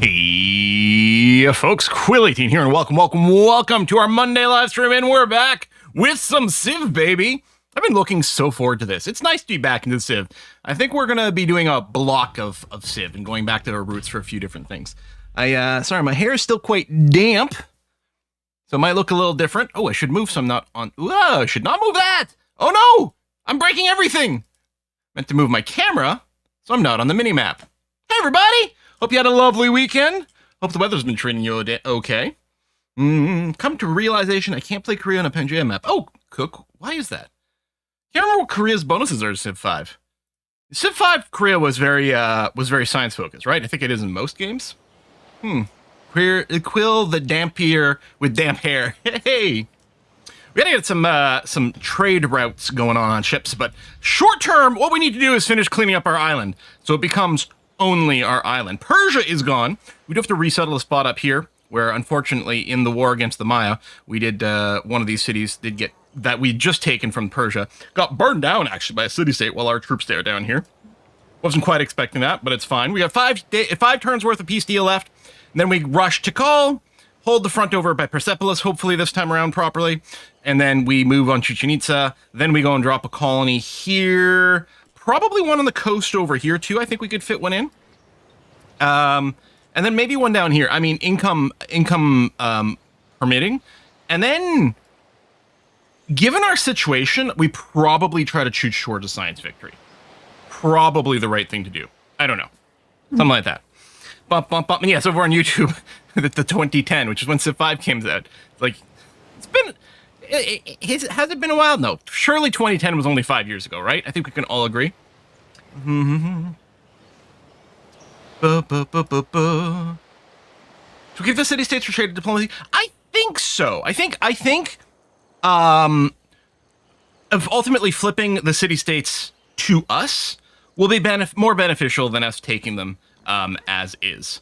Hey, folks, Quill18 here, and welcome to our Monday live stream, and we're back with some Civ, baby. I've been looking so forward to this. It's nice to be back into Civ. I think we're gonna be doing a block of Civ and going back to our roots for a few different things. Sorry, my hair is still quite damp, so it might look a little different. Oh, I should move so I'm not on. Whoa, I should not move that. Oh no, I'm breaking everything. Meant to move my camera, so I'm not on the mini map. Hey, everybody. Hope you had a lovely weekend. Hope the weather's been treating you okay. Come to realization I can't play Korea on a Pangea map. Oh, Cook, why is that? Can't remember what Korea's bonuses are to Civ 5. Civ 5 Korea was very science focused, right? I think it is in most games. Quill the dampier with damp hair. Hey. We gotta get some trade routes going on ships, but short term, what we need to do is finish cleaning up our island, so it becomes only our island. Persia is gone. We do have to resettle a spot up here, where unfortunately in the war against the Maya, we did one of these cities did get that we'd just taken from Persia got burned down actually by a city-state while our troops there down here. Wasn't quite expecting that, but it's fine. We have five turns worth of peace deal left, and then we rush to call. Hold the front over by Persepolis, hopefully this time around properly. And then we move on Chichen Itza. Then we go and drop a colony here. Probably one on the coast over here, too. I think we could fit one in. And then maybe one down here. I mean, income permitting. And then, given our situation, we probably try to shoot short a science victory. Probably the right thing to do. I don't know. Something like that. Bump. And yes, over on YouTube, the 2010, which is when Civ 5 came out. Like, has it been a while? No. Surely 2010 was only 5 years ago, right? I think we can all agree. Should we give the city-states for trade diplomacy? I think so. I think of ultimately flipping the city-states to us will be more beneficial than us taking them as is.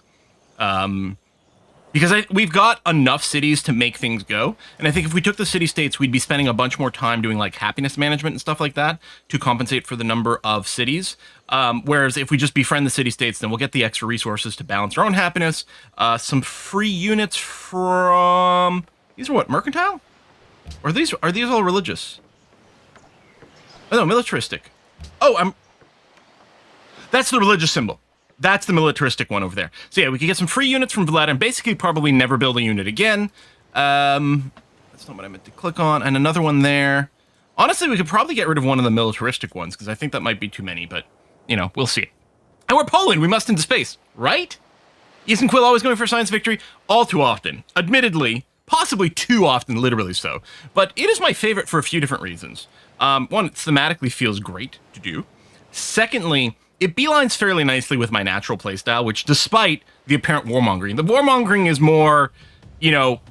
Because we've got enough cities to make things go, and I think if we took the city-states, we'd be spending a bunch more time doing like happiness management and stuff like that to compensate for the number of cities. Whereas if we just befriend the city-states, then we'll get the extra resources to balance our own happiness. Some free units from these are what, mercantile? Or are these all religious? Oh no, militaristic. Oh, that's the religious symbol. That's the militaristic one over there. So yeah, we could get some free units from Vlad and basically probably never build a unit again. That's not what I meant to click on. And another one there. Honestly, we could probably get rid of one of the militaristic ones because I think that might be too many, but, you know, we'll see. And we're Poland. We must into space, right? Isn't Quill always going for science victory? All too often. Admittedly, possibly too often, literally so. But it is my favorite for a few different reasons. One, it thematically feels great to do. Secondly, it beelines fairly nicely with my natural playstyle, which despite the apparent warmongering, the warmongering is more, you know,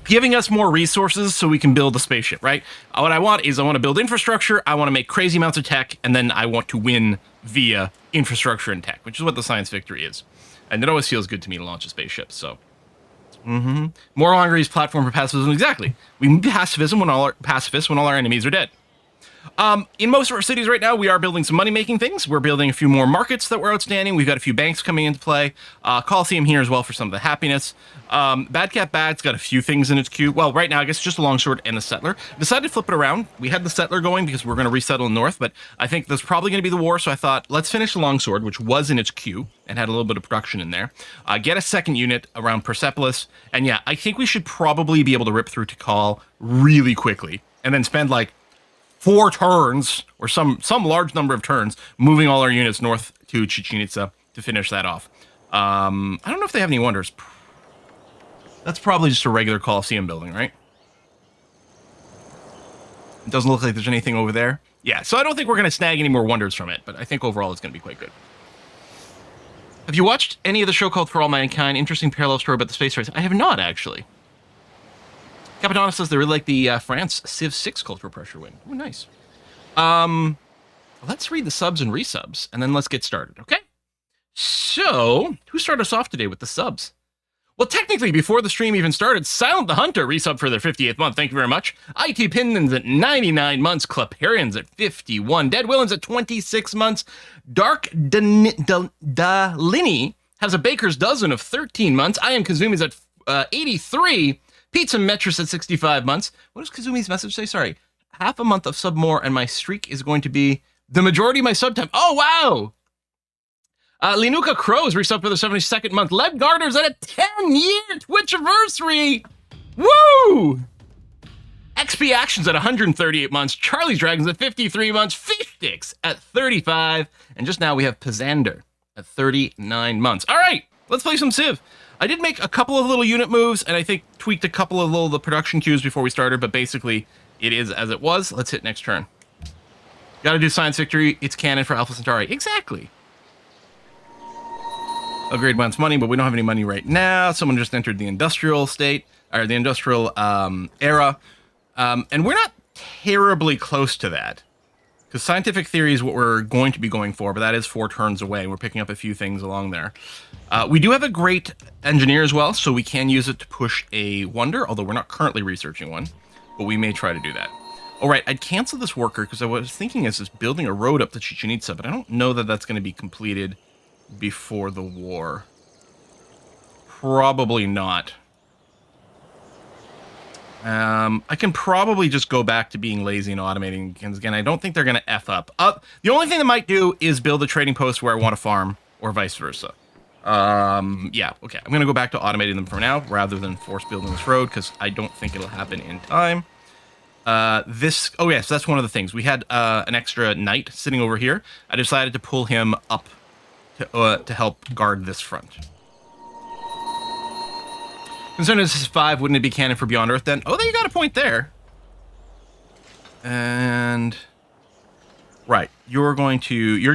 giving us more resources so we can build a spaceship, right? What I want is I want to build infrastructure, I want to make crazy amounts of tech, and then I want to win via infrastructure and tech, which is what the science victory is. And it always feels good to me to launch a spaceship, so. More Hungary's platform for pacifism, exactly. We need pacifism when all our enemies are dead. In most of our cities right now, we are building some money-making things. We're building a few more markets that were outstanding. We've got a few banks coming into play. Coliseum here as well for some of the happiness. Bad Cat Bad's got a few things in its queue. Well, right now, I guess just a longsword and the settler. Decided to flip it around. We had the settler going because we're going to resettle in north, but I think there's probably going to be the war, so I thought, let's finish the longsword, which was in its queue and had a little bit of production in there. Get a second unit around Persepolis, and yeah, I think we should probably be able to rip through Tikal really quickly, and then spend like 4 turns, or some large number of turns, moving all our units north to Chichen Itza to finish that off. I don't know if they have any wonders. That's probably just a regular Coliseum building, right? It doesn't look like there's anything over there. Yeah, so I don't think we're going to snag any more wonders from it, but I think overall it's going to be quite good. Have you watched any of the show called For All Mankind? Interesting parallel story about the space race. I have not, actually. Capadonna says they really like the France Civ 6 cultural pressure win. Oh, nice. Let's read the subs and resubs, and then let's get started, okay? So, who started us off today with the subs? Well, technically, before the stream even started, Silent the Hunter resub for their 58th month. Thank you very much. IT Pindens at 99 months. Claparians at 51. Dead Willens at 26 months. Dark Dalini has a baker's dozen of 13 months. I am Kazumi's at 83. Pizza Metris at 65 months. What does Kazumi's message say? Sorry. Half a month of sub more, and my streak is going to be the majority of my sub time. Oh, wow. Linuka Crows reached up for the 72nd month. Leb Gardner's at a 10-year Twitch anniversary. Woo! XP Actions at 138 months. Charlie's Dragons at 53 months. Fishdix at 35. And just now we have Pizzander at 39 months. All right, let's play some Civ. I did make a couple of little unit moves, and I think tweaked a couple of the production queues before we started, but basically it is as it was. Let's hit next turn. Gotta do Science Victory. It's canon for Alpha Centauri. Exactly. Upgrade wants money, but we don't have any money right now. Someone just entered the industrial state, or the industrial era. And we're not terribly close to that. Because scientific theory is what we're going to be going for, but that is 4 turns away. We're picking up a few things along there. We do have a great engineer as well, so we can use it to push a wonder, although we're not currently researching one. But we may try to do that. All right, I'd cancel this worker because I was thinking is just building a road up to Chichen Itza, but I don't know that that's going to be completed before the war. Probably not. I can probably just go back to being lazy and automating, because again, I don't think they're going to F up. The only thing they might do is build a trading post where I want to farm, or vice versa. Yeah, okay. I'm going to go back to automating them for now, rather than force building this road, because I don't think it'll happen in time. Oh yes, that's one of the things. We had an extra knight sitting over here. I decided to pull him up to help guard this front. Considering this is 5, wouldn't it be canon for Beyond Earth then? Oh, you got a point there. And right, you're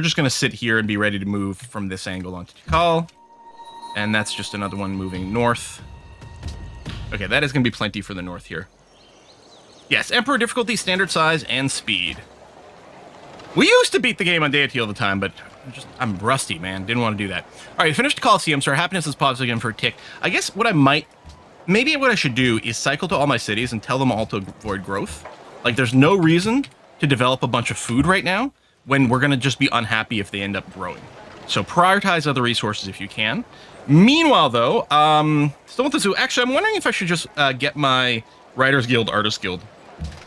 just gonna sit here and be ready to move from this angle onto Tikal. And that's just another one moving north. Okay, that is gonna be plenty for the north here. Yes, Emperor difficulty, standard size, and speed. We used to beat the game on deity all the time, but I'm rusty, man. Didn't want to do that. All right, finished Coliseum, so our happiness is paused again for a tick. I guess maybe what I should do is cycle to all my cities and tell them all to avoid growth. Like, there's no reason to develop a bunch of food right now when we're going to just be unhappy if they end up growing. So prioritize other resources if you can. Meanwhile, though, still with the zoo. Actually, I'm wondering if I should just get my Writers Guild, Artist Guild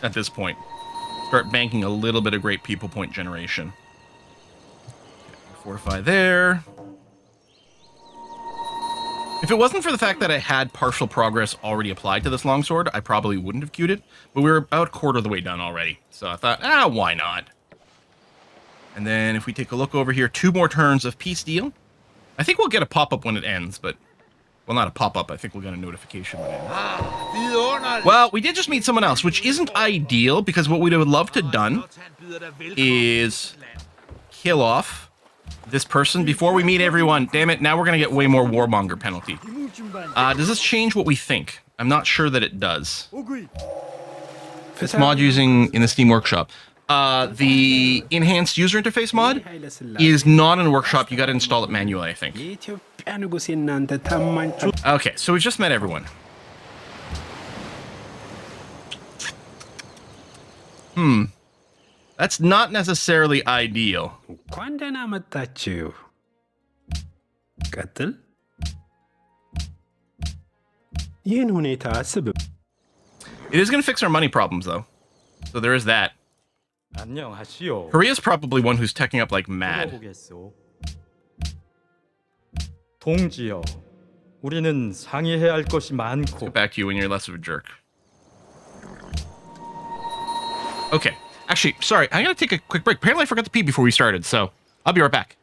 at this point. Start banking a little bit of great people point generation. Okay, fortify there. If it wasn't for the fact that I had partial progress already applied to this longsword, I probably wouldn't have queued it. But we were about a quarter of the way done already. So I thought, why not? And then if we take a look over here, 2 more turns of peace deal. I think we'll get a pop-up when it ends, but... Well, not a pop-up. I think we'll get a notification when it ends. Well, we did just meet someone else, which isn't ideal, because what we would love to have done is kill off this person before we meet everyone. Damn it, now we're going to get way more warmonger penalty. Does this change what we think? I'm not sure that it does. It's mod using in the Steam Workshop. The enhanced user interface mod is not in a workshop. You got to install it manually, I think. Okay, so we just met everyone. That's not necessarily ideal. It is going to fix our money problems, though. So there is that. Korea's probably one who's teching up like mad. 동지여, 우리는 상의해야 할 것이 많고. Let's get back to you when you're less of a jerk. Okay. Actually, sorry, I'm going to take a quick break. Apparently I forgot to pee before we started, so I'll be right back.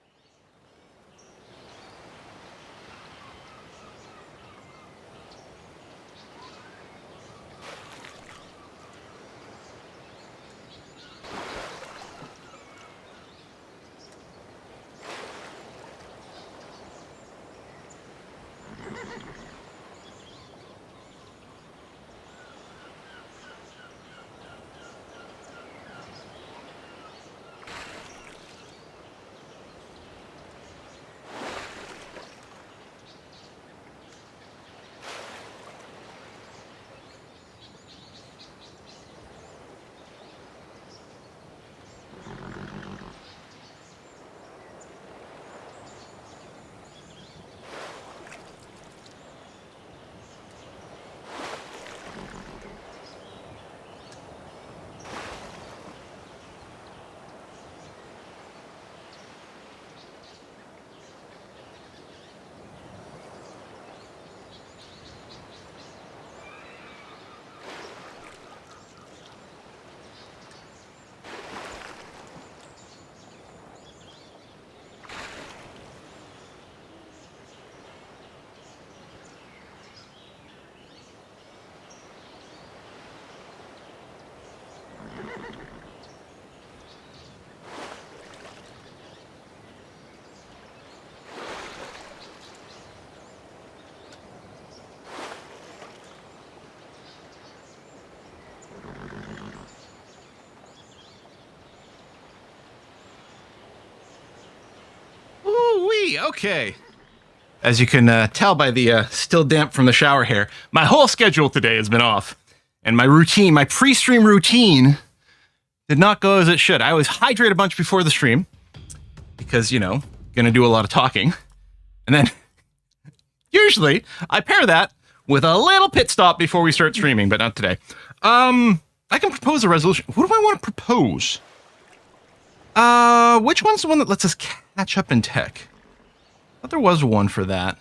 Whee! Okay. As you can tell by the still damp from the shower hair, my whole schedule today has been off. And my routine, my pre-stream routine, did not go as it should. I always hydrate a bunch before the stream because, you know, gonna do a lot of talking. And then usually I pair that with a little pit stop before we start streaming, but not today. I can propose a resolution. What do I want to propose? Which one's the one that lets us catch up in tech? I thought there was one for that.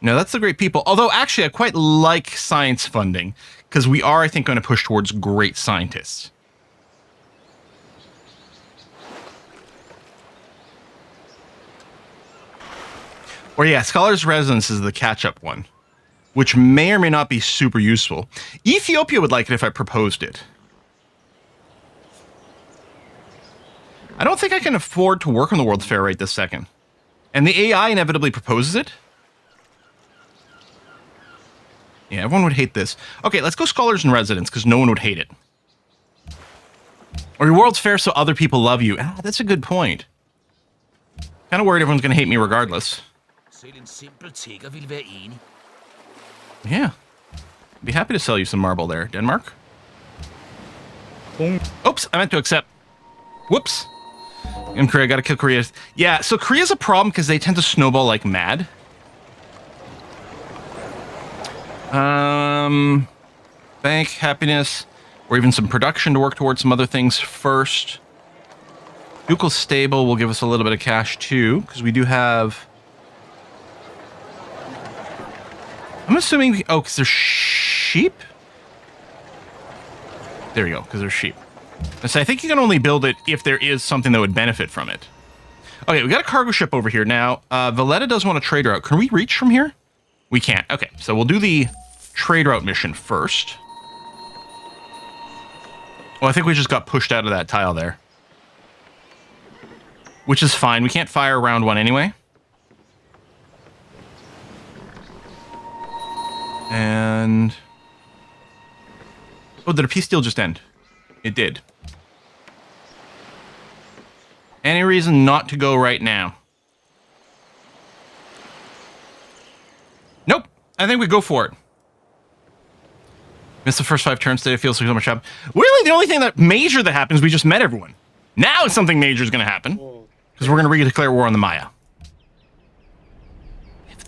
No, that's the great people. Although, actually, I quite like science funding, because we are, I think, going to push towards great scientists. Or yeah, Scholar's Residence is the catch-up one, which may or may not be super useful. Ethiopia would like it if I proposed it. I don't think I can afford to work on the World's Fair right this second. And the AI inevitably proposes it. Yeah, everyone would hate this. Okay, let's go Scholars in Residence, because no one would hate it. Or your World's Fair so other people love you. Ah, that's a good point. Kind of worried everyone's going to hate me regardless. Yeah. I'd be happy to sell you some marble there. Denmark? Oops, I meant to accept. Whoops. In Korea, gotta kill Korea. Yeah, so Korea's a problem because they tend to snowball like mad. Bank, happiness, or even some production to work towards some other things first. Ducal stable will give us a little bit of cash too, because we do have... I'm assuming... Oh, because there's sheep? There you go, because there's sheep. So I think you can only build it if there is something that would benefit from it. Okay, we got a cargo ship over here now. Valletta does want a trade route. Can we reach from here? We can't. Okay, so we'll do the trade route mission first. Well, I think we just got pushed out of that tile there. Which is fine. We can't fire round one anyway. And... oh, did a peace deal just end? It did. Any reason not to go right now? Nope. I think we go for it. Missed the first 5 turns today. It feels like so much happened. Really, the only thing that major that happens, we just met everyone. Now something major is going to happen. Because we're going to re-declare war on the Maya.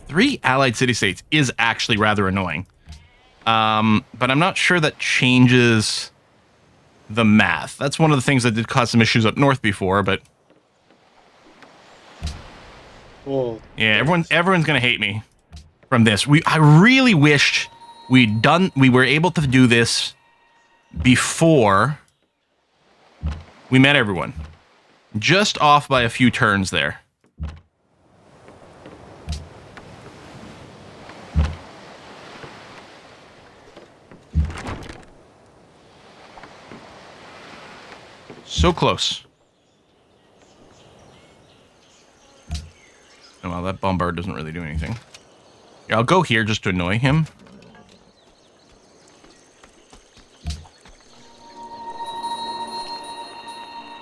3 allied city-states is actually rather annoying. But I'm not sure that changes the math. That's one of the things that did cause some issues up north before, but... yeah, everyone's going to hate me from this. I really wished we were able to do this before we met everyone. Just off by a few turns there. So close. Oh, well, that bombard doesn't really do anything. Yeah, I'll go here just to annoy him.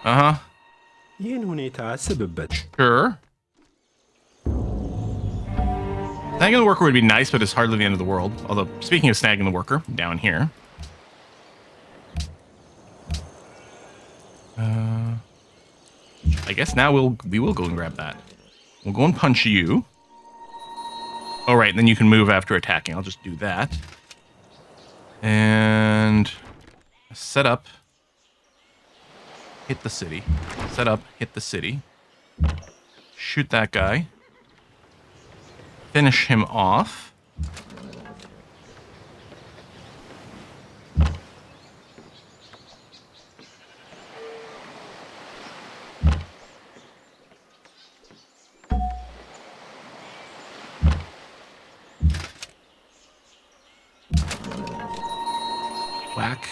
Uh-huh. Sure. Snagging the worker would be nice, but it's hardly the end of the world. Although, speaking of snagging the worker, down here. I guess now we will go and grab that. We'll go and punch you. Oh, right, and then you can move after attacking. I'll just do that. And set up. Hit the city. Set up, hit the city. Shoot that guy. Finish him off. Whack.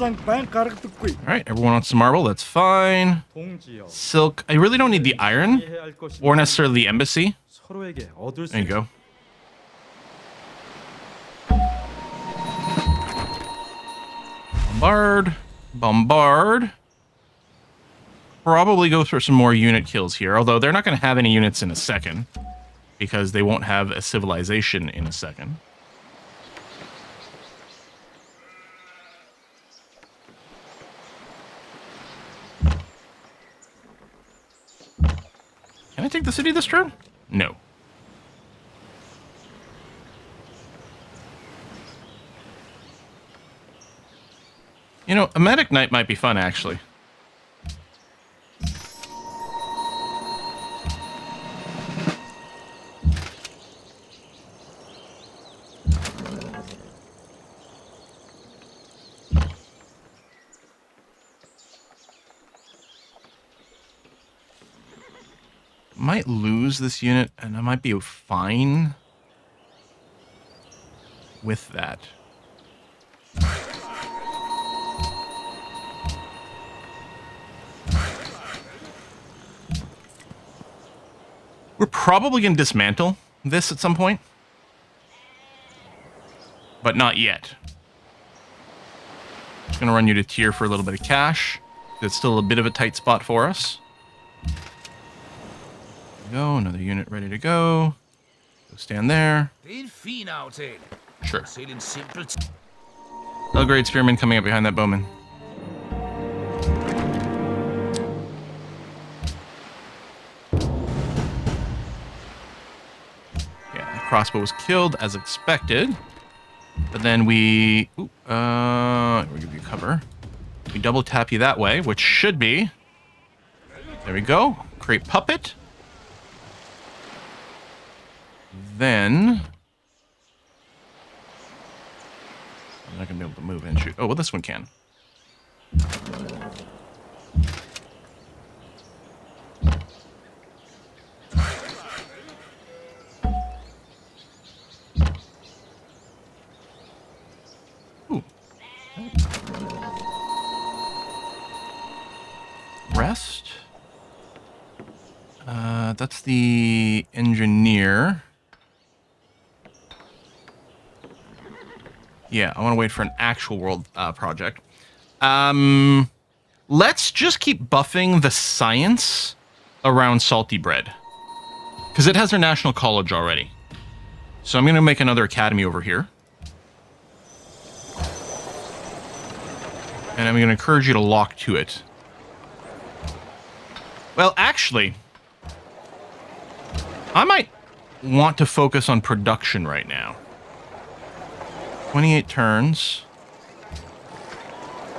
Alright, everyone wants some marble, that's fine. Silk, I really don't need the iron, or necessarily the embassy. There you go. Bombard. Bombard. probably go for some more unit kills here, although they're not going to have any units in a second because they won't have a civilization in a second. Can I take the city this turn? No. You know, a medic knight might be fun, actually. Might lose this unit, and I might be fine with that. We're probably going to dismantle this at some point, but not yet. Just going to run you to tier for a little bit of cash. It's still a bit of a tight spot for us. Go, another unit ready to go. Go stand there. Sure. Belgrade Spearman coming up behind that bowman. Yeah, the crossbow was killed as expected. But then we... we'll give you cover. We double tap you that way, which should be... There we go. Create puppet. Then... I'm not going to be able to move and shoot. Oh, well, this one can. Ooh. Rest. That's the engineer. Yeah, I want to wait for an actual world project. Let's just keep buffing the science around salty bread. Because it has their national college already. So I'm going to make another academy over here. And I'm going to encourage you to lock to it. Well, actually, I might want to focus on production right now. 28 turns.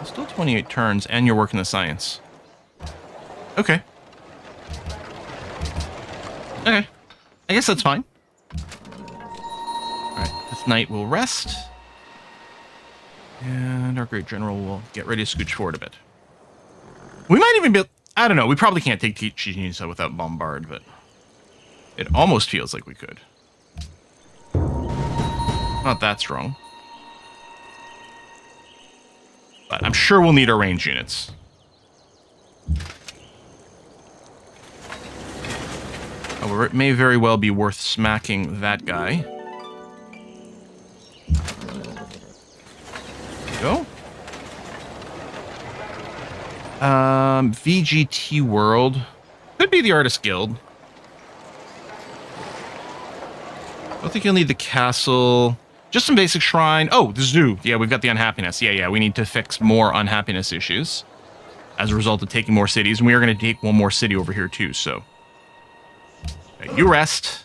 Still 28 turns, and you're working the science. Okay. Okay. I guess that's fine. Alright, this knight will rest. And our great general will get ready to scooch forward a bit. We might even be... I don't know, we probably can't take Chichen without bombard, but... It almost feels like we could. Not that strong. But I'm sure we'll need our range units. However, it may very well be worth smacking that guy. There we go. VGT World. Could be the Artist Guild. I don't think you'll need the castle. Just some basic shrine. Oh, the zoo. Yeah, we've got the unhappiness. Yeah, we need to fix more unhappiness issues as a result of taking more cities. And we are going to take one more city over here, too, so. Okay, you rest.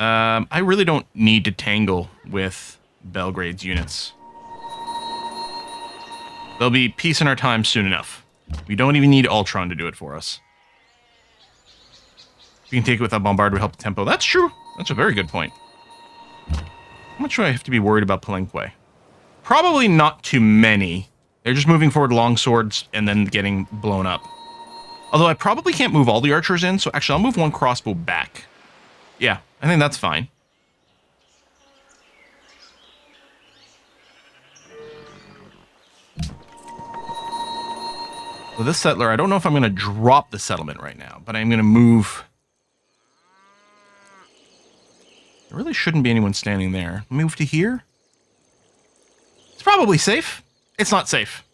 I really don't need to tangle with Belgrade's units. There'll be peace in our time soon enough. We don't even need Ultron to do it for us. If we can take it without bombard, we help the tempo. That's true. That's a very good point. How much do I have to be worried about Palenque? Probably not too many. They're just moving forward long swords and then getting blown up. Although I probably can't move all the archers in, so actually I'll move one crossbow back. Yeah, I think that's fine. So this settler, I don't know if I'm going to drop the settlement right now, but I'm going to move... There really shouldn't be anyone standing there. Move to here? It's probably safe. It's not safe.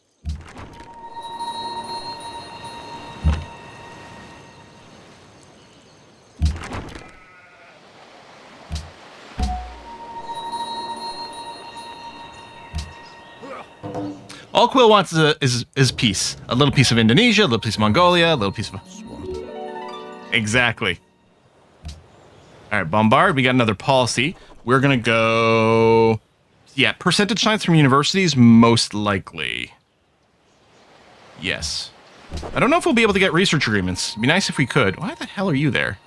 All Quill wants is peace. A little piece of Indonesia, a little piece of Mongolia, a little piece of... Exactly. All right, bombard. We got another policy. We're going to go... Yeah, percentage science from universities, most likely. Yes. I don't know if we'll be able to get research agreements. It'd be nice if we could. Why the hell are you there?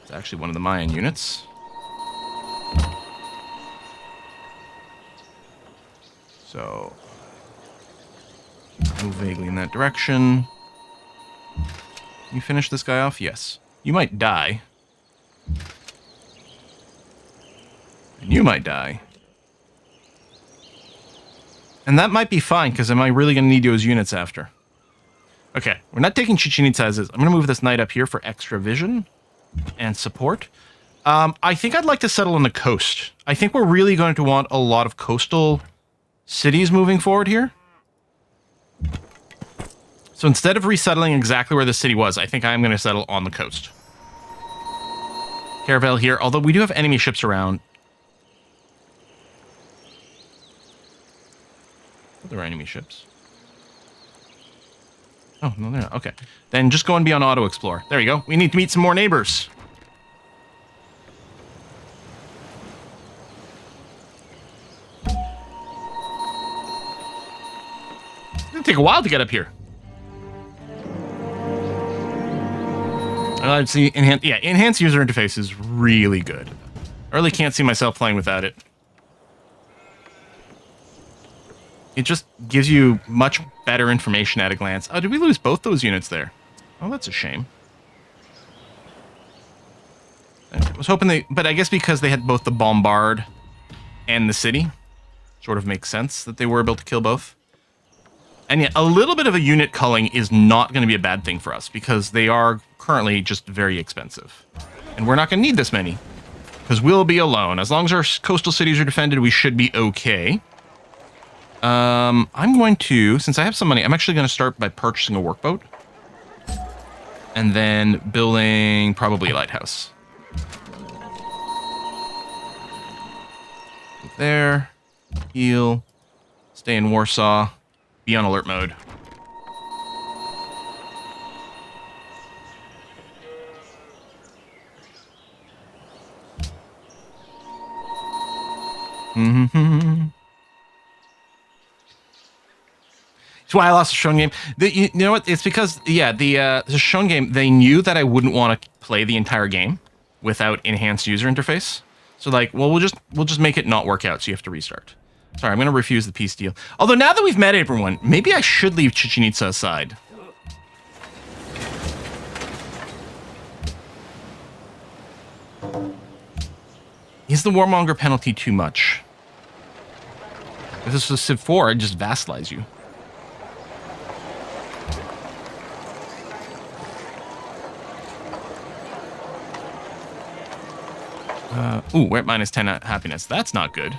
It's actually one of the Mayan units. So, move vaguely in that direction. You finish this guy off? Yes. You might die. And you might die. And that might be fine, because am I really going to need those units after? Okay, we're not taking Chichen Itza as is. I'm going to move this knight up here for extra vision and support. I think I'd like to settle on the coast. I think we're really going to want a lot of coastal cities moving forward here. So instead of resettling exactly where the city was, I think I'm going to settle on the coast. Caravel here, although we do have enemy ships around. There are enemy ships. Oh, no, they're not. Okay. Then just go and be on auto explore. There you go. We need to meet some more neighbors. It's going to take a while to get up here. Let's see. Enhanced user interface is really good. I really can't see myself playing without it. It just gives you much better information at a glance. Oh, did we lose both those units there? Oh, that's a shame. I was hoping they... But I guess because they had both the bombard and the city, sort of makes sense that they were able to kill both. And yeah, a little bit of a unit culling is not going to be a bad thing for us, because they are currently just very expensive. And we're not going to need this many, because we'll be alone. As long as our coastal cities are defended, we should be okay. I'm going to, since I have some money, I'm actually going to start by purchasing a workboat. And then building probably a lighthouse. There. Heal. Stay in Warsaw. Be on alert mode. That's why I lost the Shown game. You know what? It's because, yeah, the Shown game, they knew that I wouldn't want to play the entire game without enhanced user interface. So like, well, we'll just make it not work out, so you have to restart. Sorry, I'm going to refuse the peace deal. Although now that we've met everyone, maybe I should leave Chichen Itza aside. Is the warmonger penalty too much? If this was Civ 4, I'd just vassalize you. Ooh, we're at minus 10 happiness. That's not good.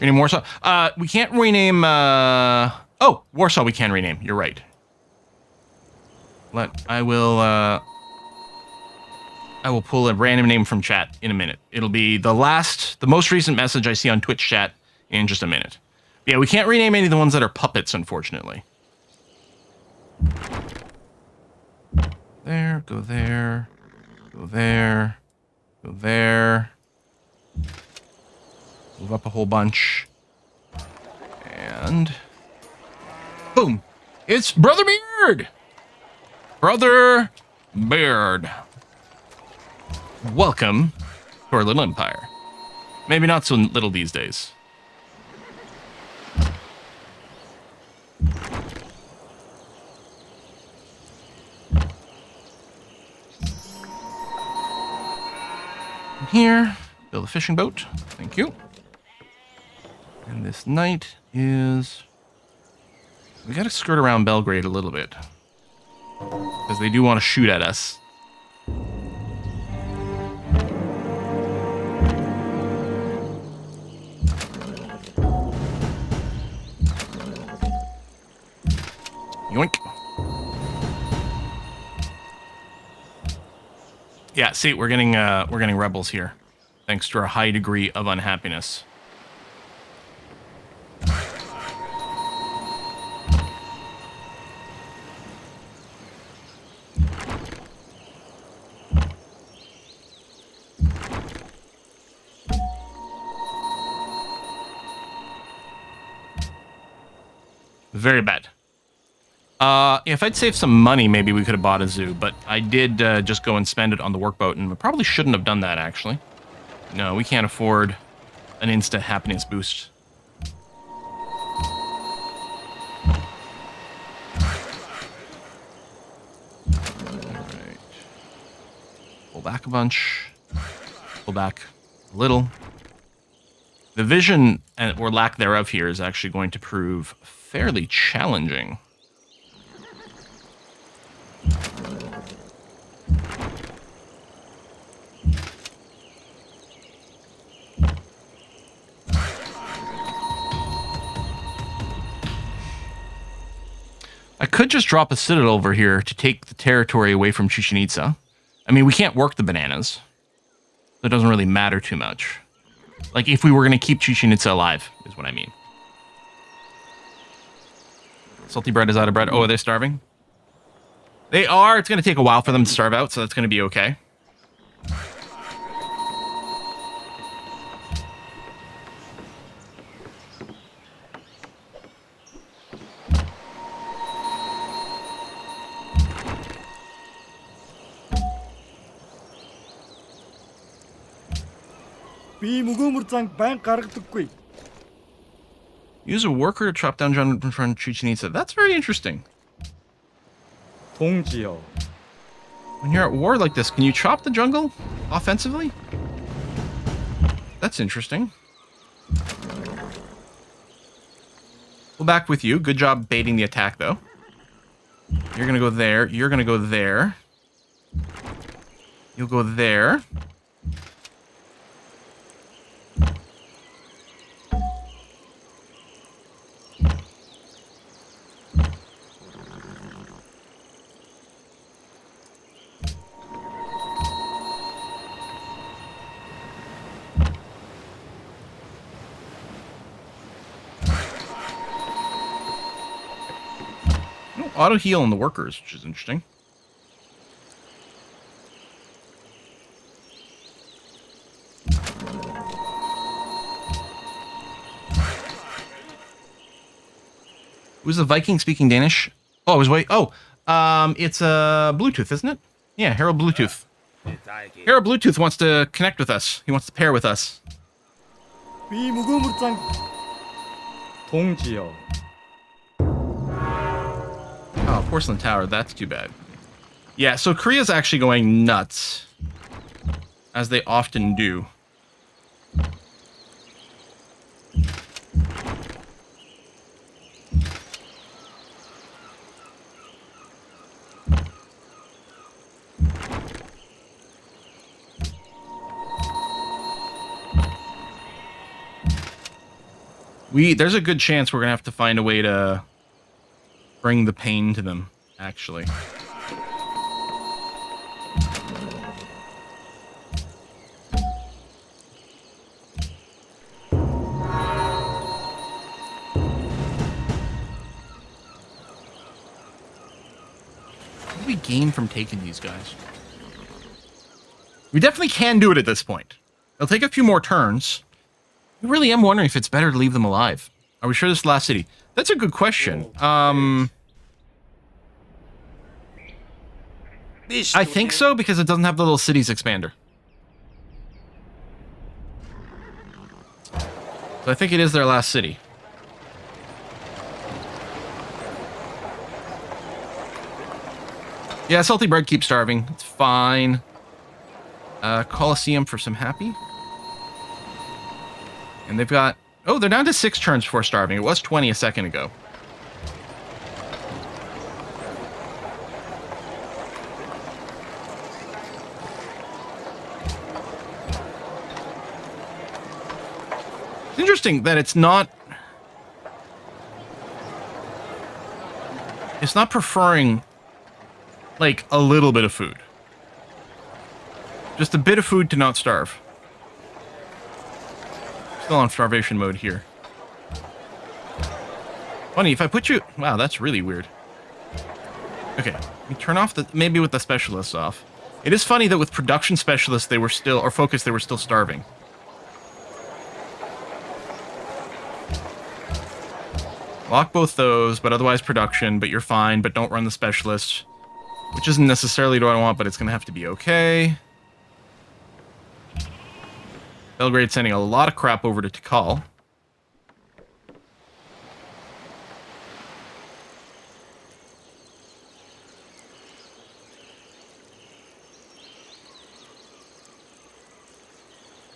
Rename Warsaw. We can't rename... Oh, Warsaw we can rename. You're right. I will pull a random name from chat in a minute. It'll be the most recent message I see on Twitch chat in just a minute. Yeah, we can't rename any of the ones that are puppets, unfortunately. There, go there, go there, go there. Move up a whole bunch. And... boom! It's Brother Beard! Brother Beard. Welcome to our little empire. Maybe not so little these days. Here, build a fishing boat. Thank you. And this knight is... we gotta skirt around Belgrade a little bit. Because they do want to shoot at us. Yoink. Yeah, see, we're getting rebels here, thanks to our high degree of unhappiness. Very bad. If I'd saved some money, maybe we could have bought a zoo, but I did just go and spend it on the workboat, and we probably shouldn't have done that, actually. No, we can't afford an instant happiness boost. Alright. Pull back a bunch. Pull back a little. The vision, or lack thereof here, is actually going to prove fairly challenging. I could just drop a citadel over here to take the territory away from Chichen Itza. I mean, we can't work the bananas. So it doesn't really matter too much. Like, if we were going to keep Chichen Itza alive, is what I mean. Salty bread is out of bread. Oh, are they starving? They are. It's going to take a while for them to starve out, so that's going to be okay. Use a worker to chop down jungle in front of Chichen Itza. That's very interesting. 동지여. When you're at war like this, can you chop the jungle offensively? That's interesting. We'll back with you. Good job baiting the attack, though. You're going to go there. You're going to go there. You'll go there. Auto heal on the workers, which is interesting. Who's the Viking speaking Danish? Oh, I was wait. Oh, it's Bluetooth, isn't it? Yeah, Harold Bluetooth. Harold Bluetooth wants to connect with us. He wants to pair with us. 동지여. Oh, Porcelain Tower. That's too bad. Yeah, so Korea's actually going nuts, as they often do. There's a good chance we're gonna have to find a way to bring the pain to them, actually. What do we gain from taking these guys? We definitely can do it at this point. It'll take a few more turns. I really am wondering if it's better to leave them alive. Are we sure this is the last city? That's a good question. I think so, because it doesn't have the little cities expander. So I think it is their last city. Yeah, Salty Bread keeps starving. It's fine. Colosseum for some happy. And they've got... Oh, they're down to 6 turns before starving. It was 20 a second ago. It's interesting that it's not preferring, like, a little bit of food. Just a bit of food to not starve. Still on starvation mode here. Funny, if I put you... Wow, that's really weird. Okay, we turn off the... Maybe with the specialists off. It is funny that with production specialists, they were still... Or focus, they were still starving. Lock both those, but otherwise production, but you're fine, but don't run the specialists. Which isn't necessarily what I want, but it's going to have to be okay. Belgrade's sending a lot of crap over to Tikal.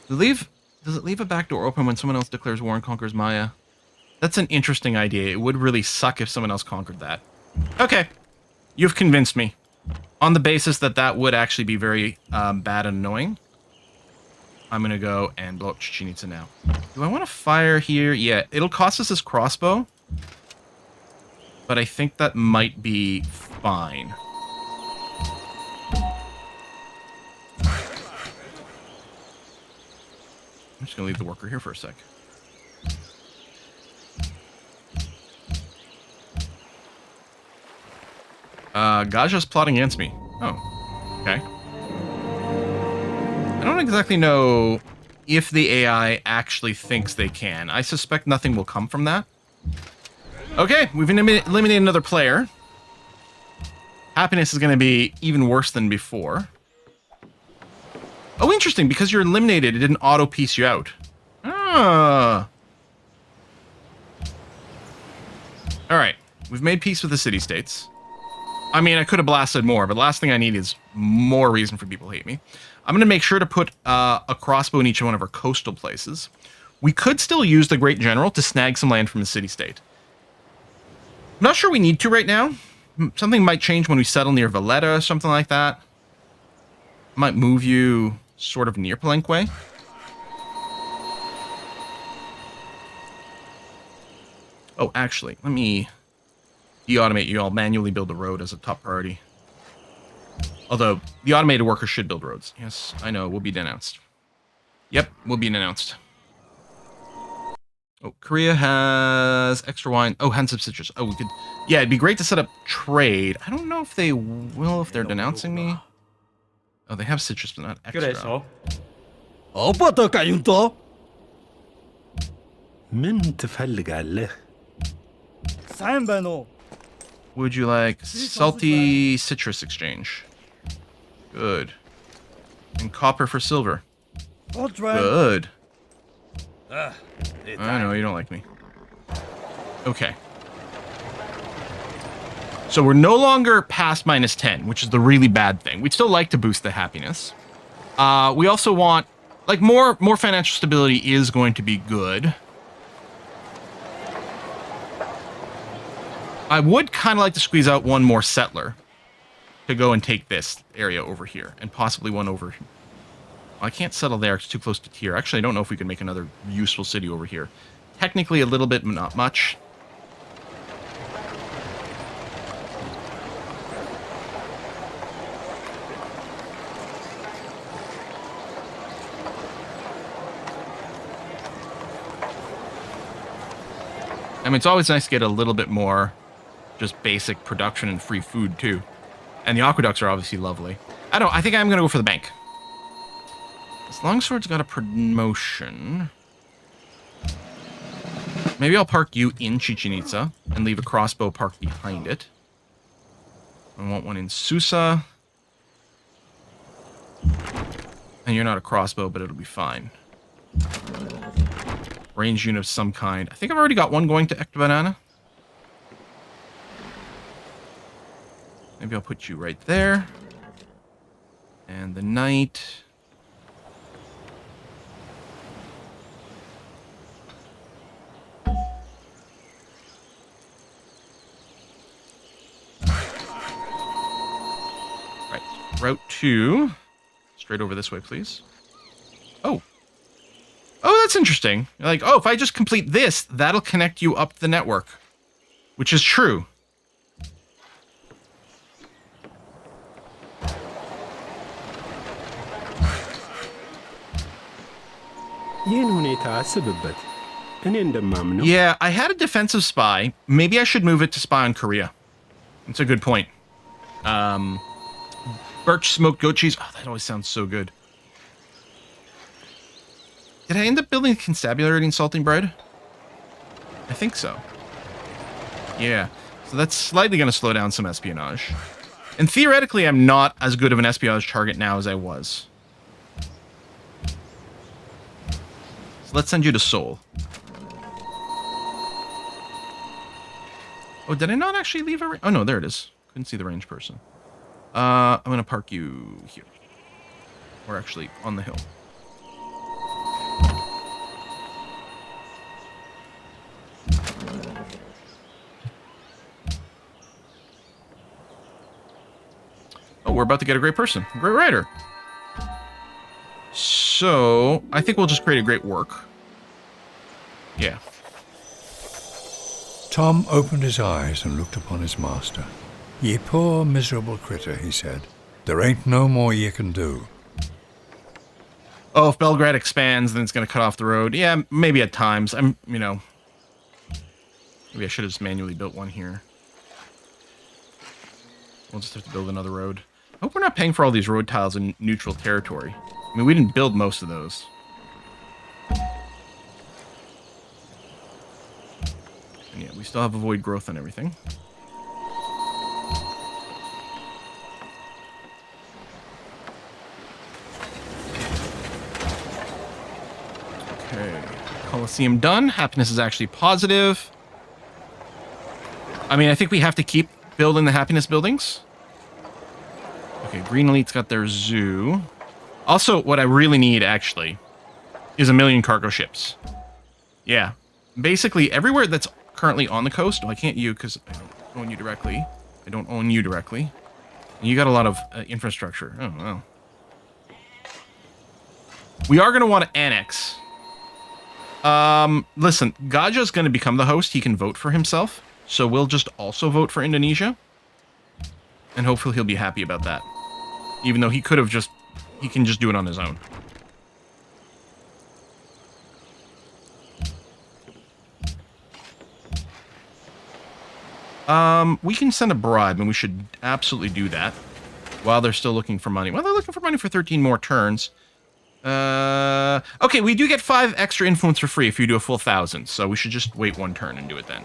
Does it leave a back door open when someone else declares war and conquers Maya? That's an interesting idea. It would really suck if someone else conquered that. Okay. You've convinced me. On the basis that that would actually be very bad and annoying, I'm going to go and blow up Chichen Itza now. Do I want to fire here? Yeah, it'll cost us this crossbow. But I think that might be fine. I'm just going to leave the worker here for a sec. Gaja's plotting against me. Oh, okay. I don't exactly know if the AI actually thinks they can. I suspect nothing will come from that. Okay, we've eliminated another player. Happiness is going to be even worse than before. Oh, interesting. Because you're eliminated, it didn't auto-piece you out. Ah. Alright. We've made peace with the city-states. I mean, I could have blasted more, but the last thing I need is more reason for people to hate me. I'm going to make sure to put a crossbow in each one of our coastal places. We could still use the Great General to snag some land from the city-state. I'm not sure we need to right now. Something might change when we settle near Valletta or something like that. Might move you sort of near Palenque. Oh, actually, let me de-automate you. I'll manually build the road as a top priority. Although, the automated workers should build roads. Yes, I know, will be denounced. Yep, will be denounced. Oh, Korea has extra wine. Oh, hands of citrus. Oh, we could... Yeah, it'd be great to set up trade. I don't know if they will, if they're denouncing me. Oh, they have citrus, but not extra. 그래서 어떻게까요 또? من تفلق عليه. 사인배노. Would you like salty citrus exchange? Good. And copper for silver. Good. I know, you don't like me. Okay. So we're no longer past -10, which is the really bad thing. We'd still like to boost the happiness. We also want, like, more financial stability is going to be good. I would kind of like to squeeze out one more settler to go and take this area over here, and possibly one over here. I can't settle there, it's too close to tier. Actually, I don't know if we can make another useful city over here. Technically a little bit, but not much. I mean, it's always nice to get a little bit more just basic production and free food, too. And the aqueducts are obviously lovely. I think I'm going to go for the bank. This longsword's got a promotion. Maybe I'll park you in Chichen Itza and leave a crossbow parked behind it. I want one in Susa. And you're not a crossbow, but it'll be fine. Range unit of some kind. I think I've already got one going to Ectobanana. Maybe I'll put you right there. And the knight. Right. Route 2. Straight over this way, please. Oh. Oh, that's interesting. Like, oh, if I just complete this, that'll connect you up the network. Which is true. ይህን ሁኔታ አስብበት። እኔ እንደማምነው Yeah, I had a defensive spy. Maybe I should move it to spy on Korea. That's a good point. Birch smoked goat cheese. Oh, that always sounds so good. Did I end up building constabulary and salting bread? I think so. Yeah. So that's slightly going to slow down some espionage. And theoretically, I'm not as good of an espionage target now as I was. So let's send you to Seoul. Oh, did I not actually leave a... Oh, no, there it is. Couldn't see the range person. I'm going to park you here. Or actually, on the hill. Oh, we're about to get a great person. A great writer. So, I think we'll just create a great work. Yeah. Tom opened his eyes and looked upon his master. Ye poor miserable critter, he said. There ain't no more ye can do. Oh, if Belgrade expands, then it's going to cut off the road. Yeah, maybe at times. Maybe I should have just manually built one here. We'll just have to build another road. I hope we're not paying for all these road tiles in neutral territory. I mean, we didn't build most of those. And yeah, we still have avoid growth and everything. Okay, Colosseum done. Happiness is actually positive. I mean, I think we have to keep building the happiness buildings. Okay, Green Elite's got their zoo. Also, what I really need, actually, is 1,000,000 cargo ships. Yeah. Basically, everywhere that's currently on the coast... Well, I can't you, because I don't own you directly. I don't own you directly. And you got a lot of infrastructure. Oh, well. We are going to want to annex. Listen, Gaja's going to become the host. He can vote for himself. So we'll just also vote for Indonesia. And hopefully he'll be happy about that. Even though he could have just... He can just do it on his own. We can send a bribe, and we should absolutely do that. While they're still looking for money. Well, they're looking for money for 13 more turns. Okay, we do get 5 extra influence for free if you do a full 1,000. So we should just wait 1 turn and do it then.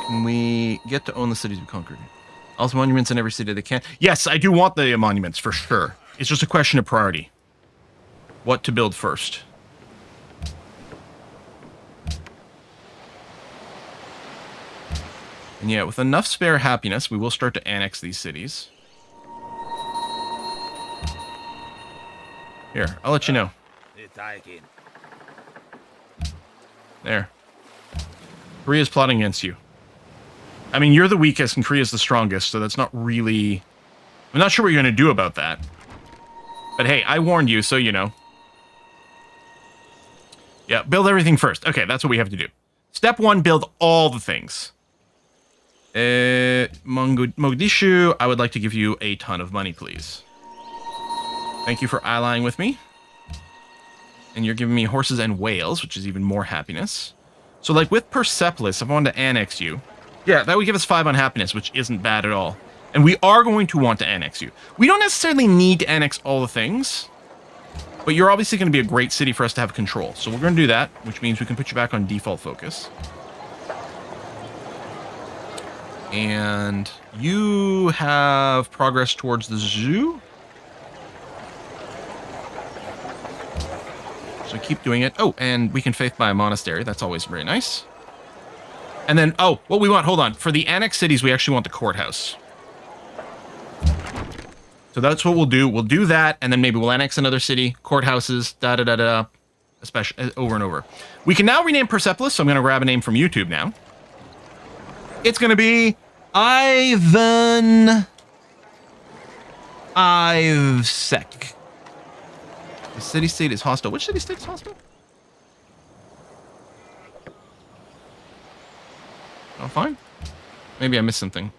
Can we get to own the cities we conquered? Also monuments in every city they can. Yes, I do want the monuments for sure. It's just a question of priority. What to build first. And yeah, with enough spare happiness, we will start to annex these cities. Here, I'll let you know. There. Korea's plotting against you. I mean, you're the weakest and Korea's the strongest, so that's not really... I'm not sure what you're going to do about that. But hey, I warned you, so you know. Yeah, build everything first. Okay, that's what we have to do. Step 1, build all the things. Mogadishu, I would like to give you a ton of money, please. Thank you for allying with me. And you're giving me horses and whales, which is even more happiness. So, like, with Persepolis, if I wanted to annex you... Yeah, that would give us 5 on happiness, which isn't bad at all. And we are going to want to annex you. We don't necessarily need to annex all the things, but you're obviously going to be a great city for us to have control. So we're going to do that, which means we can put you back on default focus. And you have progress towards the zoo. So keep doing it. Oh, and we can faith by a monastery. That's always very nice. And then, oh, what we want, hold on. For the annexed cities, we actually want the courthouse. So that's what we'll do. We'll do that, and then maybe we'll annex another city, courthouses, da-da-da-da, especially over and over. We can now rename Persepolis, so I'm going to grab a name from YouTube now. It's going to be Ivan Ivsek. The city-state is hostile. Which city-state is hostile? fine? Maybe I missed something.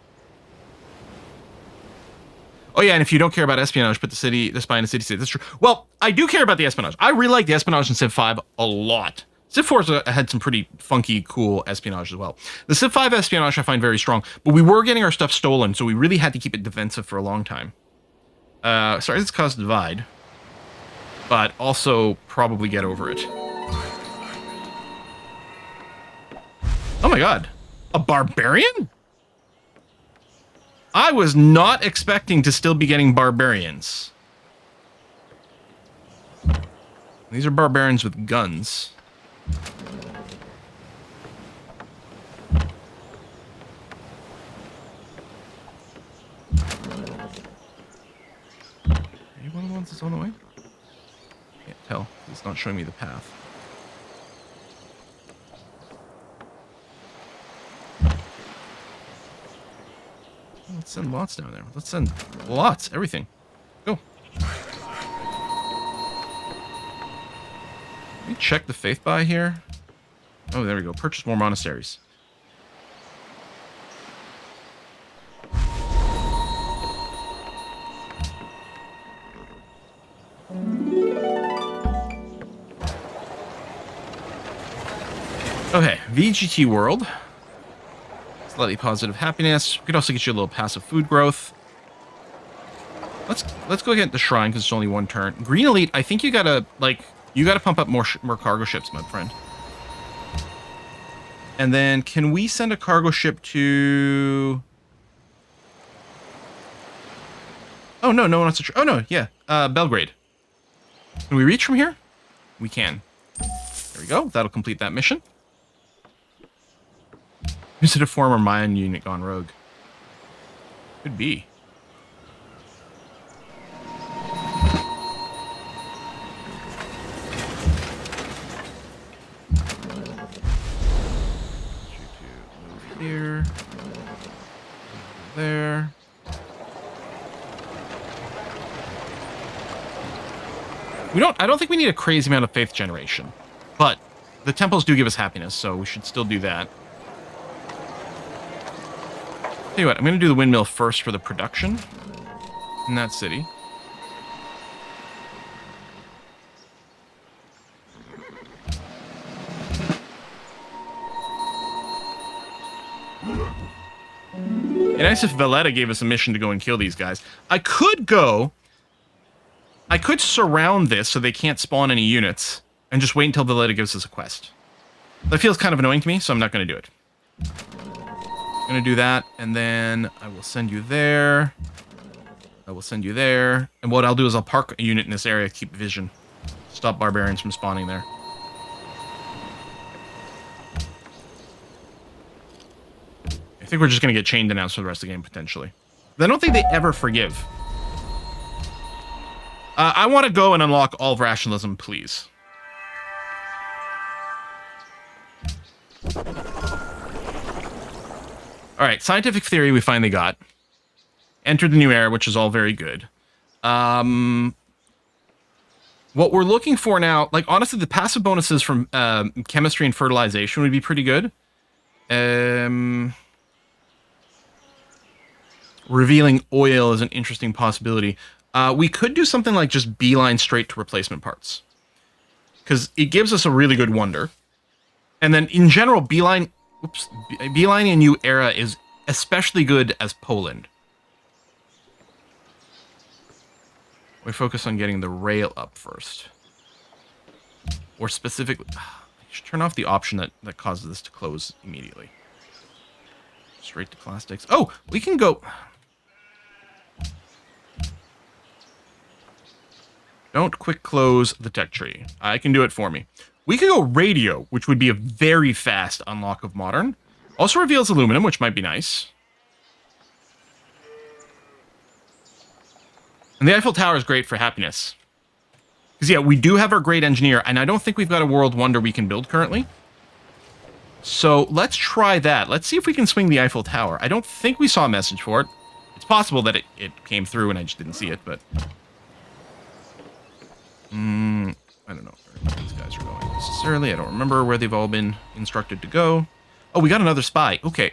Oh yeah, and if you don't care about espionage, put the spy in a city-state. That's true. Well, I do care about the espionage. I really like the espionage in Civ 5 a lot. Civ 4 had some pretty funky, cool espionage as well. The Civ 5 espionage I find very strong, but we were getting our stuff stolen, so we really had to keep it defensive for a long time. Sorry, this caused a divide, but also probably get over it. Oh my god, a barbarian? I was not expecting to still be getting barbarians. These are barbarians with guns. Are you one of the ones that's on the way? Can't tell. It's not showing me the path. Let's send lots down there. Let's send lots. Everything. Go. Let me check the faith buy here. Oh, there we go. Purchase more monasteries. Okay, VGT world. Slightly positive happiness. We could also get you a little passive food growth. Let's go get the shrine because it's only one turn. Green elite. I think you gotta pump up more cargo ships, my friend. And then can we send a cargo ship to? Oh no, no one's. Oh no, yeah, Belgrade. Can we reach from here? We can. There we go. That'll complete that mission. Is it a former Mayan unit gone rogue? Could be. Move here. There. I don't think we need a crazy amount of faith generation, but the temples do give us happiness, so we should still do that. Tell you what, I'm going to do the windmill first for the production in that city. And nice if Valletta gave us a mission to go and kill these guys. I could surround this so they can't spawn any units and just wait until Valletta gives us a quest. That feels kind of annoying to me, so I'm not going to do it. I'm going to do that, and then I will send you there. I will send you there. And what I'll do is I'll park a unit in this area, keep vision. Stop barbarians from spawning there. I think we're just going to get chain denounced for the rest of the game, potentially. But I don't think they ever forgive. I want to go and unlock all of rationalism, please. All right, scientific theory we finally got. Entered the new era, which is all very good. What we're looking for now, like, honestly, the passive bonuses from chemistry and fertilization would be pretty good. Revealing oil is an interesting possibility. We could do something like just beeline straight to replacement parts, because it gives us a really good wonder. And then in general, beeline in new era is especially good as Poland. We focus on getting the rail up first, or specifically, I should turn off the option that causes this to close immediately. Straight to plastics. Oh, we can go. Don't quick close the tech tree. I can do it for me. We could go radio, which would be a very fast unlock of modern. Also reveals aluminum, which might be nice. And the Eiffel Tower is great for happiness. Because, yeah, we do have our great engineer, and I don't think we've got a world wonder we can build currently. So let's try that. Let's see if we can swing the Eiffel Tower. I don't think we saw a message for it. It's possible that it came through and I just didn't see it, but... I don't know where these guys are going necessarily. I don't remember where they've all been instructed to go. Oh, we got another spy. Okay.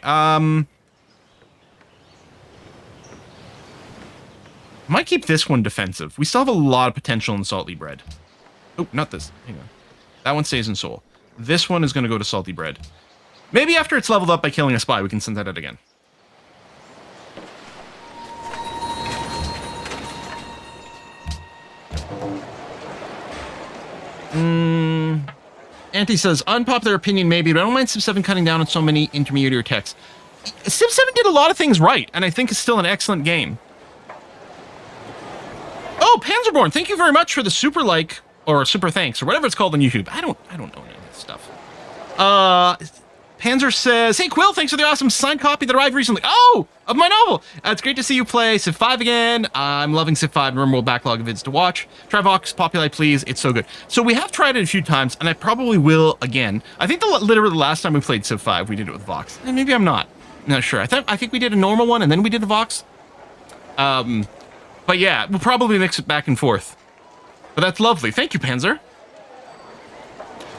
Might keep this one defensive. We still have a lot of potential in salty bread. Oh, not this. Hang on. That one stays in Seoul. This one is going to go to salty bread. Maybe after it's leveled up by killing a spy, we can send that out again. Auntie says, unpopular opinion maybe, but I don't mind Civ 7 cutting down on so many intermediary texts. Civ 7 did a lot of things right, and I think it's still an excellent game. Oh, Panzerborn, thank you very much for the super like, or super thanks, or whatever it's called on YouTube. I don't know any of this stuff. Panzer says, hey Quill, thanks for the awesome signed copy that arrived recently. Oh, of my novel. It's great to see you play Civ 5 again. I'm loving Civ 5. Remember, backlog of vids to watch. Try Vox, Populi, please. It's so good. So we have tried it a few times, and I probably will again. I think literally the last time we played Civ 5, we did it with Vox. And maybe I'm not sure. I think we did a normal one, and then we did a Vox. But yeah, we'll probably mix it back and forth. But that's lovely. Thank you, Panzer.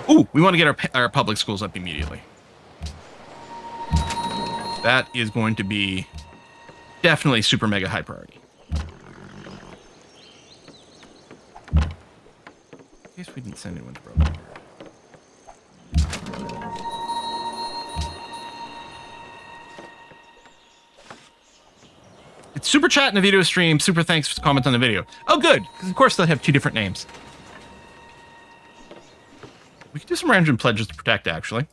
Ooh, we want to get our public schools up immediately. That is going to be definitely super mega high priority. In case we didn't send anyone to Brother. It's super chat in the video stream. Super thanks for the comment on the video. Oh, good. Because of course they'll have two different names. We could do some random pledges to protect, actually.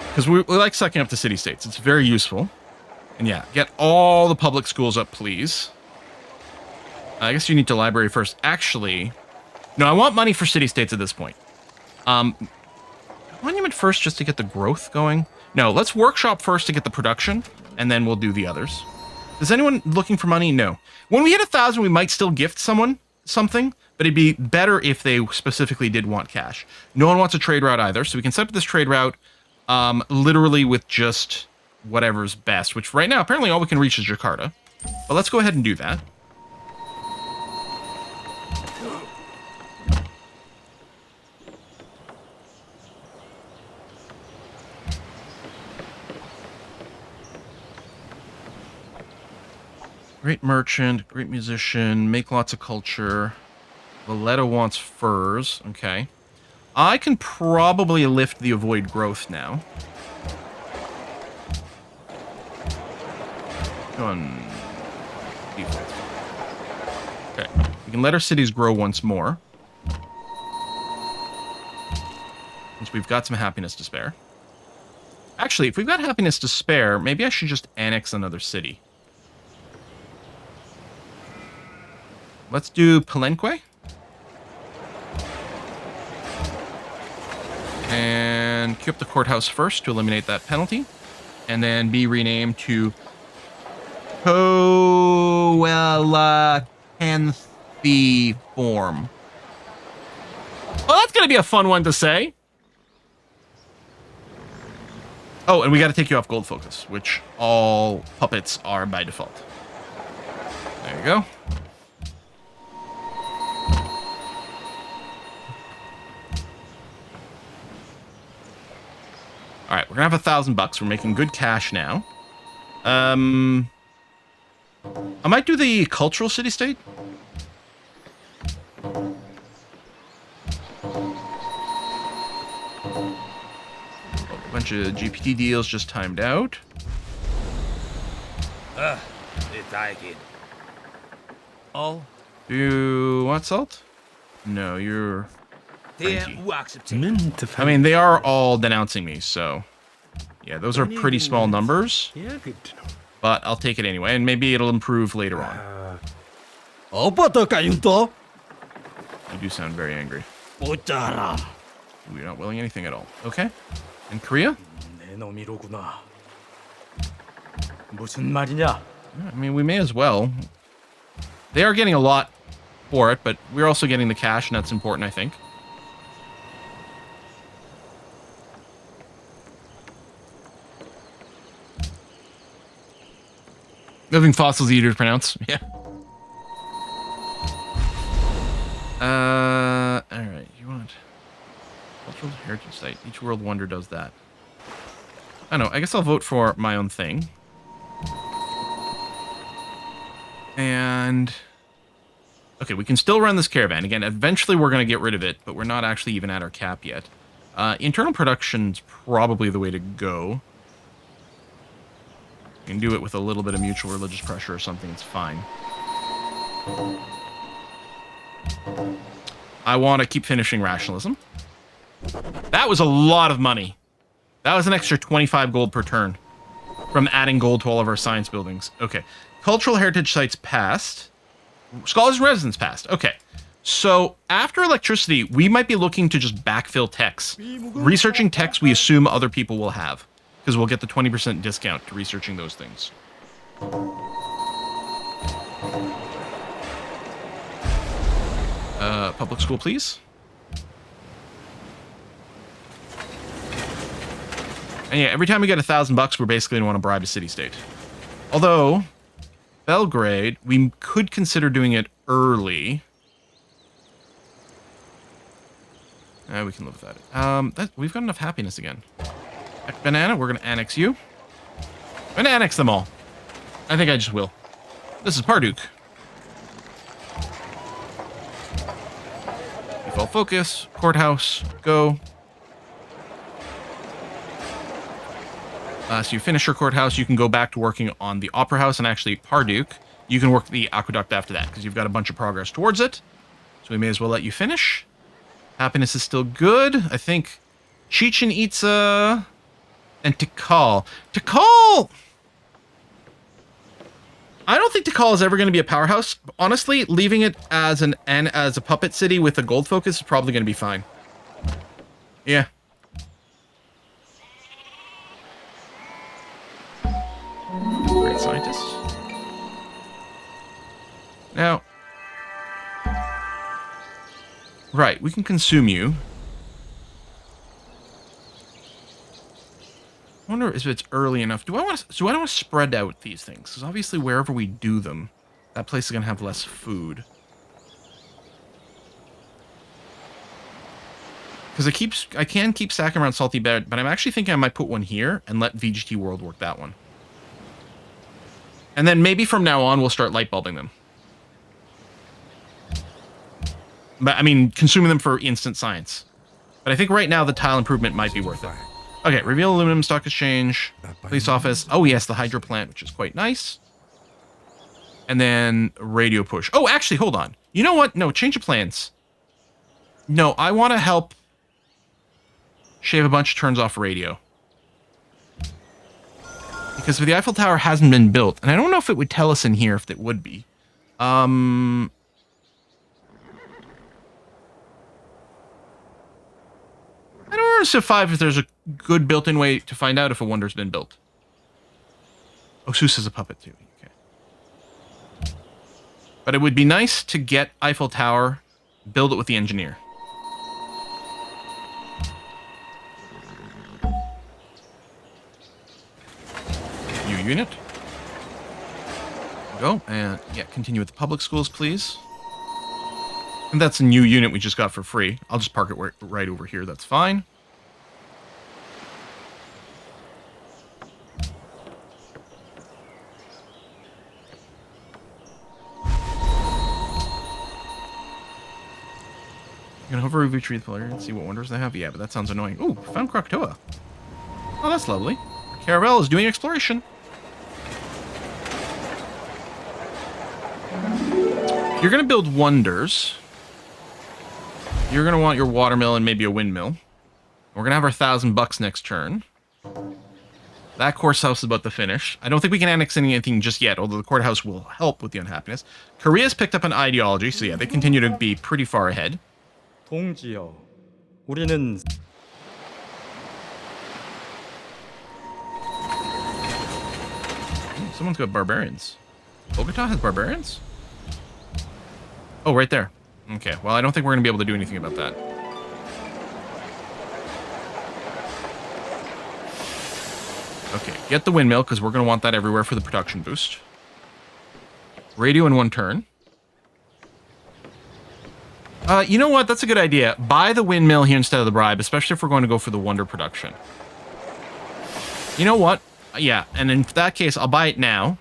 Because we like sucking up the city-states. It's very useful. And yeah, get all the public schools up, please. I guess you need to library first. Actually, no, I want money for city-states at this point. Monument first just to get the growth going. No, let's workshop first to get the production, and then we'll do the others. Is anyone looking for money? No. When we hit 1,000, we might still gift someone something, but it'd be better if they specifically did want cash. No one wants a trade route either, so we can set up this trade route literally with just whatever's best, which right now, apparently all we can reach is Jakarta. But let's go ahead and do that. Great merchant, great musician, make lots of culture. Valletta wants furs. Okay. I can probably lift the avoid growth now. Go on. Default. Okay. We can let our cities grow once more. Since we've got some happiness to spare. Actually, if we've got happiness to spare, maybe I should just annex another city. Let's do Palenque. And queue up the courthouse first to eliminate that penalty. And then be renamed to Coelacanthi-form. Well, that's going to be a fun one to say. Oh, and we got to take you off gold focus, which all puppets are by default. There you go. All right, we're gonna have $1,000. We're making good cash now. I might do the cultural city-state. A bunch of GPT deals just timed out. It's again. Oh, Do what salt? No, you're. there Frankie. who accepts I mean, they are all denouncing me, so yeah, those are pretty small numbers, Yeah, good to know. but I'll take it anyway, and maybe it'll improve later on. Opo kayong to? You do sound very angry. Utara. We're not willing anything at all. Okay. And Korea? 내 놈이로구나. 무슨 말이냐? Yeah, I mean, we may as well. They are getting a lot for it, but we're also getting the cash, and that's important, I think. Living fossils easier to pronounce. Yeah. All right. You want cultural heritage site? Each world wonder does that. I don't know. I guess I'll vote for my own thing. And... okay, we can still run this caravan. Again, eventually we're going to get rid of it, but we're not actually even at our cap yet. Internal production's probably the way to go. You can do it with a little bit of mutual religious pressure or something. It's fine. I want to keep finishing rationalism. That was a lot of money. That was an extra 25 gold per turn from adding gold to all of our science buildings. Okay. Cultural heritage sites passed. Scholars and residents passed. Okay. So after electricity, we might be looking to just backfill techs. Researching techs we assume other people will have, because we'll get the 20% discount to researching those things. Public school, please. And yeah, every time we get $1,000, we're basically going to want to bribe a city-state. Although, Belgrade, we could consider doing it early. We can live with that. We've got enough happiness again. Banana, we're going to annex you. I'm going to annex them all. I think I just will. This is Parduk. Default focus, courthouse, go. So you finish your courthouse, you can go back to working on the opera house, and actually Parduk, you can work the aqueduct after that, because you've got a bunch of progress towards it. So we may as well let you finish. Happiness is still good. I think Chichen Itza and Tikal. Tikal! I don't think Tikal is ever going to be a powerhouse. Honestly, leaving it as a puppet city with a gold focus is probably going to be fine. Yeah. Great scientist. Now, right, we can consume you. I wonder if it's early enough. Do I want to spread out these things? Because obviously wherever we do them, that place is going to have less food. Because I can keep stacking around Salty Bed, but I'm actually thinking I might put one here and let VGT World work that one. And then maybe from now on we'll start light bulbing them. But I mean, consuming them for instant science. But I think right now the tile improvement might be worth it. Okay, reveal aluminum stock exchange, police office. Oh yes, the hydro plant, which is quite nice. And then radio push. Oh, actually, hold on. You know what? No, change of plans. No, I want to help shave a bunch of turns off radio. Because if the Eiffel Tower hasn't been built, and I don't know if it would tell us in here if it would be. I don't know if there's a good built-in way to find out if a wonder's been built. Oh, Seuss is a puppet too. Okay. But it would be nice to get Eiffel Tower, build it with the engineer. New unit. Go, and yeah, continue with the public schools, please. And that's a new unit we just got for free. I'll just park it right over here. That's fine. I'm gonna hover over retrieve the player and see what wonders they have. Yeah, but that sounds annoying. Ooh, found Krakatoa. Oh, that's lovely. Caravel is doing exploration. You're gonna build wonders. You're going to want your watermill and maybe a windmill. We're going to have our $1,000 next turn. That courthouse is about to finish. I don't think we can annex anything just yet, although the courthouse will help with the unhappiness. Korea's picked up an ideology, so yeah, they continue to be pretty far ahead. 동지여, 우리는 Someone's got barbarians. Bogota has barbarians? Oh, right there. Okay, well, I don't think we're going to be able to do anything about that. Okay, get the windmill, because we're going to want that everywhere for the production boost. Radio in one turn. You know what? That's a good idea. Buy the windmill here instead of the bribe, especially if we're going to go for the wonder production. You know what? Yeah, and in that case, I'll buy it now.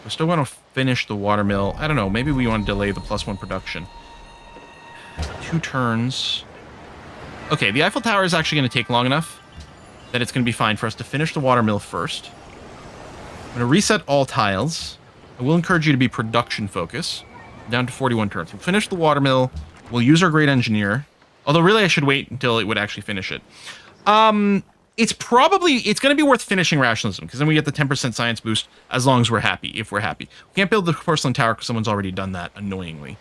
I still want to finish the watermill. I don't know. Maybe we want to delay the +1 production. 2 turns. Okay, the Eiffel Tower is actually going to take long enough that it's going to be fine for us to finish the watermill first. I'm going to reset all tiles. I will encourage you to be production focus. Down to 41 turns. We'll finish the watermill. We'll use our great engineer. Although really I should wait until it would actually finish it. It's going to be worth finishing rationalism, because then we get the 10% science boost as long as we're happy, if we're happy. We can't build the porcelain tower because someone's already done that, annoyingly.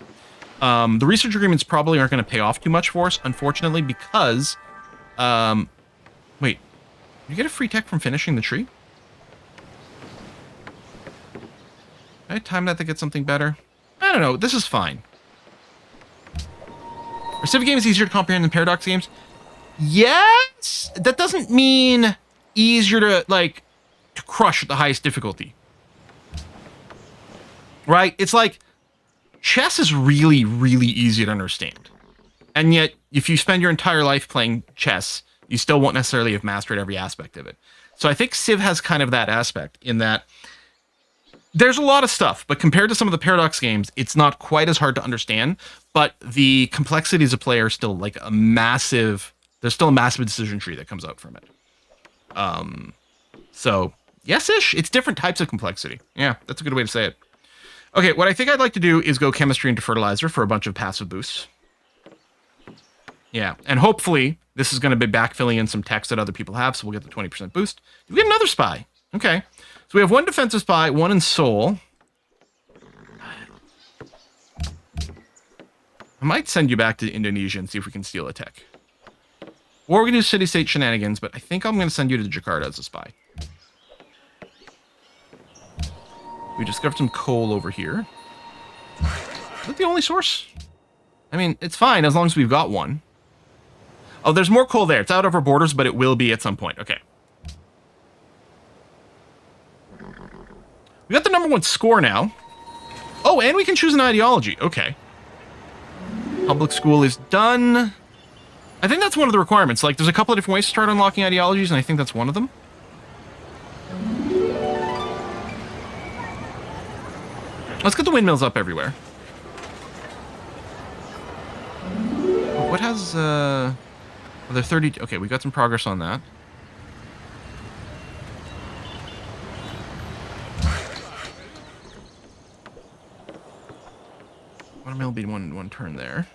The research agreements probably aren't going to pay off too much for us, unfortunately, because... wait. You get a free tech from finishing the tree? Can I time that to get something better? I don't know. This is fine. Are Civ games easier to comprehend than Paradox games? Yes! That doesn't mean easier to, like, to crush at the highest difficulty. Right? It's like, chess is really, really easy to understand. And yet, if you spend your entire life playing chess, you still won't necessarily have mastered every aspect of it. So I think Civ has kind of that aspect, in that there's a lot of stuff, but compared to some of the Paradox games, it's not quite as hard to understand, but the complexities of play are still like a massive... There's still a massive decision tree that comes out from it. So, yes-ish. It's different types of complexity. Yeah, that's a good way to say it. Okay, what I think I'd like to do is go chemistry into fertilizer for a bunch of passive boosts. Yeah, and hopefully this is going to be backfilling in some text that other people have, so we'll get the 20% boost. We get another spy. Okay. So we have 1 defensive spy, 1 in Seoul. I might send you back to Indonesia and see if we can steal a tech. Or we can do city-state shenanigans, but I think I'm going to send you to Jakarta as a spy. We discovered some coal over here. Is that the only source? I mean, it's fine as long as we've got one. Oh, there's more coal there. It's out of our borders, but it will be at some point. Okay. We got the #1 score now. Oh, and we can choose an ideology. Okay. Public school is done. I think that's one of the requirements. Like, there's a couple of different ways to start unlocking ideologies, and I think that's one of them. Let's get the windmills up everywhere. What has, are there 30... Okay, we got some progress on that. Watermill will be one turn there.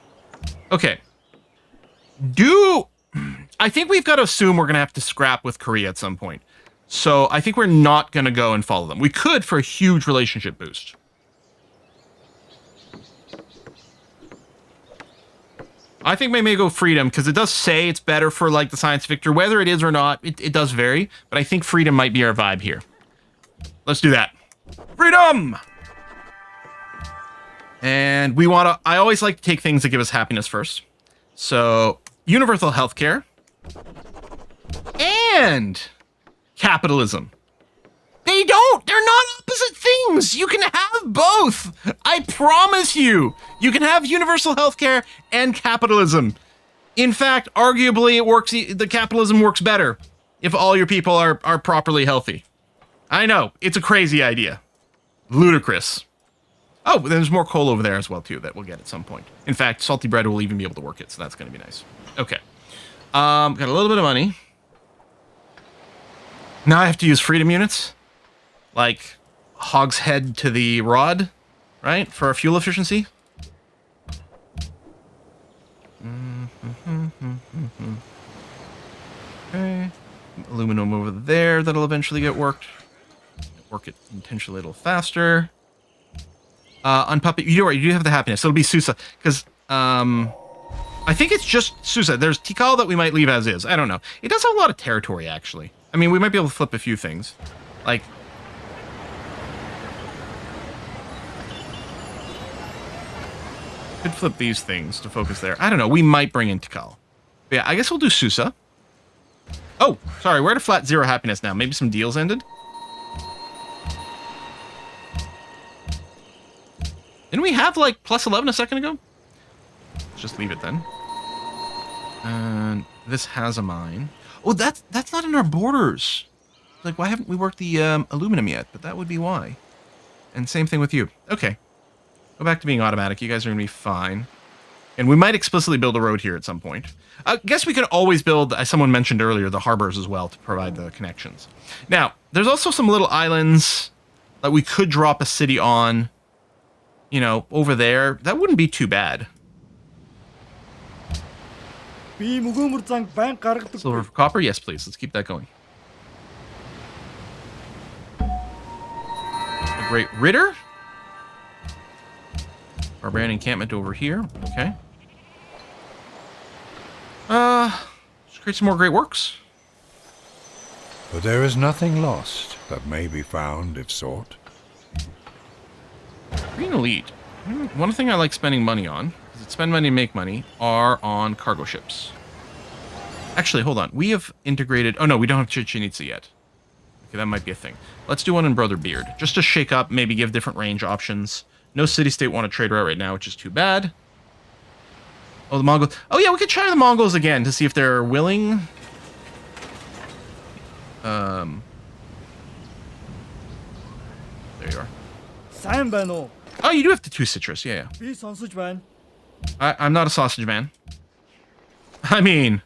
Okay. I think we've got to assume we're going to have to scrap with Korea at some point. So I think we're not going to go and follow them. We could for a huge relationship boost. I think we may go freedom, because it does say it's better for, like, the science victor. Whether it is or not, it does vary. But I think freedom might be our vibe here. Let's do that. Freedom! And we want to... I always like to take things that give us happiness first. So, universal healthcare. And capitalism. They don't! They're not opposite things! You can have both! I promise you! You can have universal healthcare and capitalism. In fact, arguably, it works. The capitalism works better if all your people are properly healthy. I know, it's a crazy idea. Ludicrous. Oh, but there's more coal over there as well, too, that we'll get at some point. In fact, salty bread will even be able to work it, so that's going to be nice. Okay. Got a little bit of money. Now I have to use freedom units. Like, hogshead to the rod, right? For fuel efficiency. Okay. Aluminum over there that'll eventually get worked. Work it intentionally a little faster. Unpuppet, you do have the happiness. So it'll be Susa, because I think it's just Susa. There's Tikal that we might leave as is. I don't know. It does have a lot of territory, actually. I mean, we might be able to flip a few things. Like... Could flip these things to focus there. I don't know. We might bring in Tikal. But yeah, I guess we'll do Susa. Oh, sorry. We're at a flat 0 happiness now. Maybe some deals ended? Didn't we have, like, +11 a second ago? Let's just leave it then. And This has a mine. Oh, that's not in our borders. Like, why haven't we worked the aluminum yet? But that would be why. And same thing with you. Okay. Go back to being automatic. You guys are going to be fine. And we might explicitly build a road here at some point. I guess we could always build, as someone mentioned earlier, the harbors as well to provide the connections. Now, there's also some little islands that we could drop a city on, you know, over there. That wouldn't be too bad. Silver for copper? Yes, please. Let's keep that going. A great Ritter. Barbarian encampment over here. Okay. Let's create some more great works. But there is nothing lost that may be found if sought. Green Elite. One thing I like spending money on, because it's spend money to make money, are on cargo ships. Actually, hold on. We have integrated... Oh, no, we don't have Chichen Itza yet. Okay, that might be a thing. Let's do one in Brother Beard. Just to shake up, maybe give different range options. No city-state want to trade right now, which is too bad. Oh, the Mongols. Oh, yeah, we could try the Mongols again to see if they're willing. There you are. Oh, you do have the 2 citrus. Yeah, yeah. I'm not a sausage man. I mean,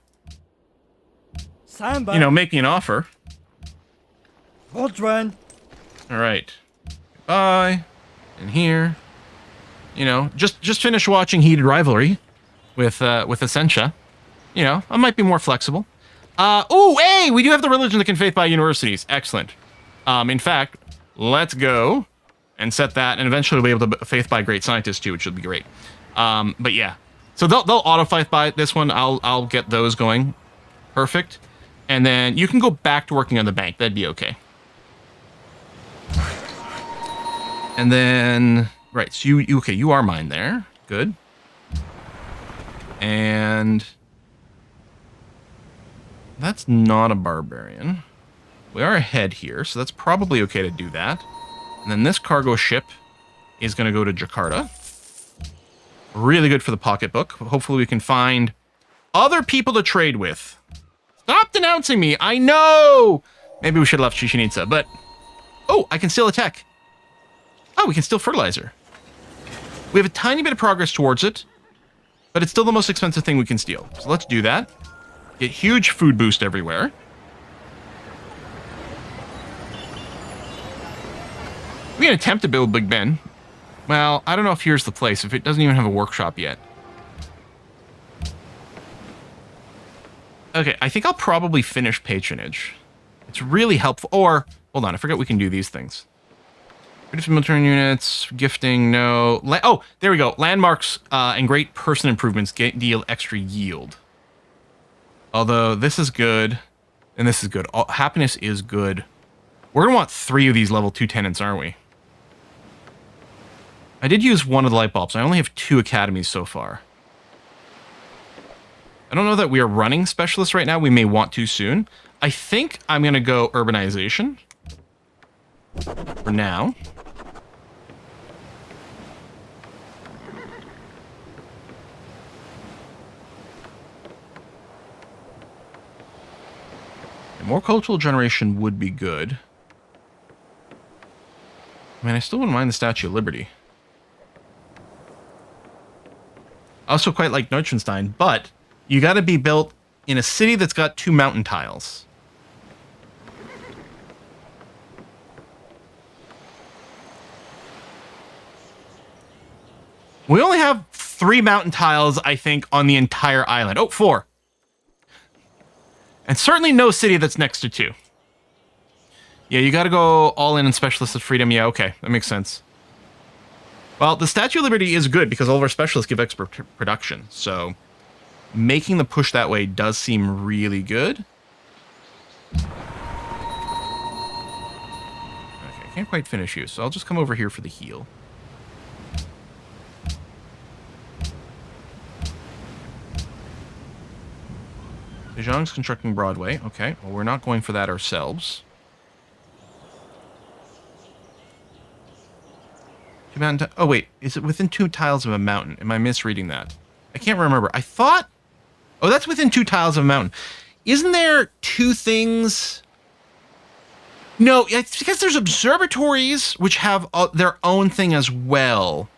you know, make me an offer. All right. Bye. And here, you know, just finished watching Heated Rivalry with Essentia. You know, I might be more flexible. Oh, hey, we do have the religion that can faith by universities. Excellent. In fact, let's go and set that, and eventually we'll be able to faith by great scientists too, which would be great. But yeah, so they'll auto faith by this one. I'll get those going. Perfect. And then you can go back to working on the bank. That'd be okay. And then, right, so you okay, you are mine there. Good. And that's not a barbarian. We are ahead here, so that's probably okay to do that. And then this cargo ship is going to go to Jakarta. Really good for the pocketbook. Hopefully we can find other people to trade with. Stop denouncing me. I know. Maybe we should have left Chichen Itza, but... Oh, I can still attack. Oh, we can steal fertilizer. We have a tiny bit of progress towards it, but it's still the most expensive thing we can steal. So let's do that. Get huge food boost everywhere. We can attempt to build Big Ben. Well, I don't know if here's the place, if it doesn't even have a workshop yet. Okay, I think I'll probably finish patronage. It's really helpful. Or, hold on, I forget we can do these things. Reduce military units, gifting, no. Oh, there we go. Landmarks and great person improvements deal extra yield. Although this is good, and this is good. Happiness is good. We're going to want 3 of these level 2 tenants, aren't we? I did use 1 of the light bulbs. I only have 2 academies so far. I don't know that we are running specialists right now. We may want to soon. I think I'm going to go urbanization for now. More cultural generation would be good. I mean, I still wouldn't mind the Statue of Liberty. I also quite like Neuschwanstein, but you got to be built in a city that's got 2 mountain tiles. We only have 3 mountain tiles, I think, on the entire island. Oh, 4. And certainly no city that's next to 2. Yeah, you got to go all in Specialist of Freedom. Yeah, okay. That makes sense. Well, the Statue of Liberty is good because all of our specialists give extra production. So making the push that way does seem really good. Okay, I can't quite finish you, so I'll just come over here for the heal. Zhang's constructing Broadway. Okay, well, we're not going for that ourselves. Oh, wait. Is it within 2 tiles of a mountain? Am I misreading that? I can't remember. I thought Oh, that's within 2 tiles of a mountain. Isn't there 2 things? No, it's because there's observatories which have their own thing as well.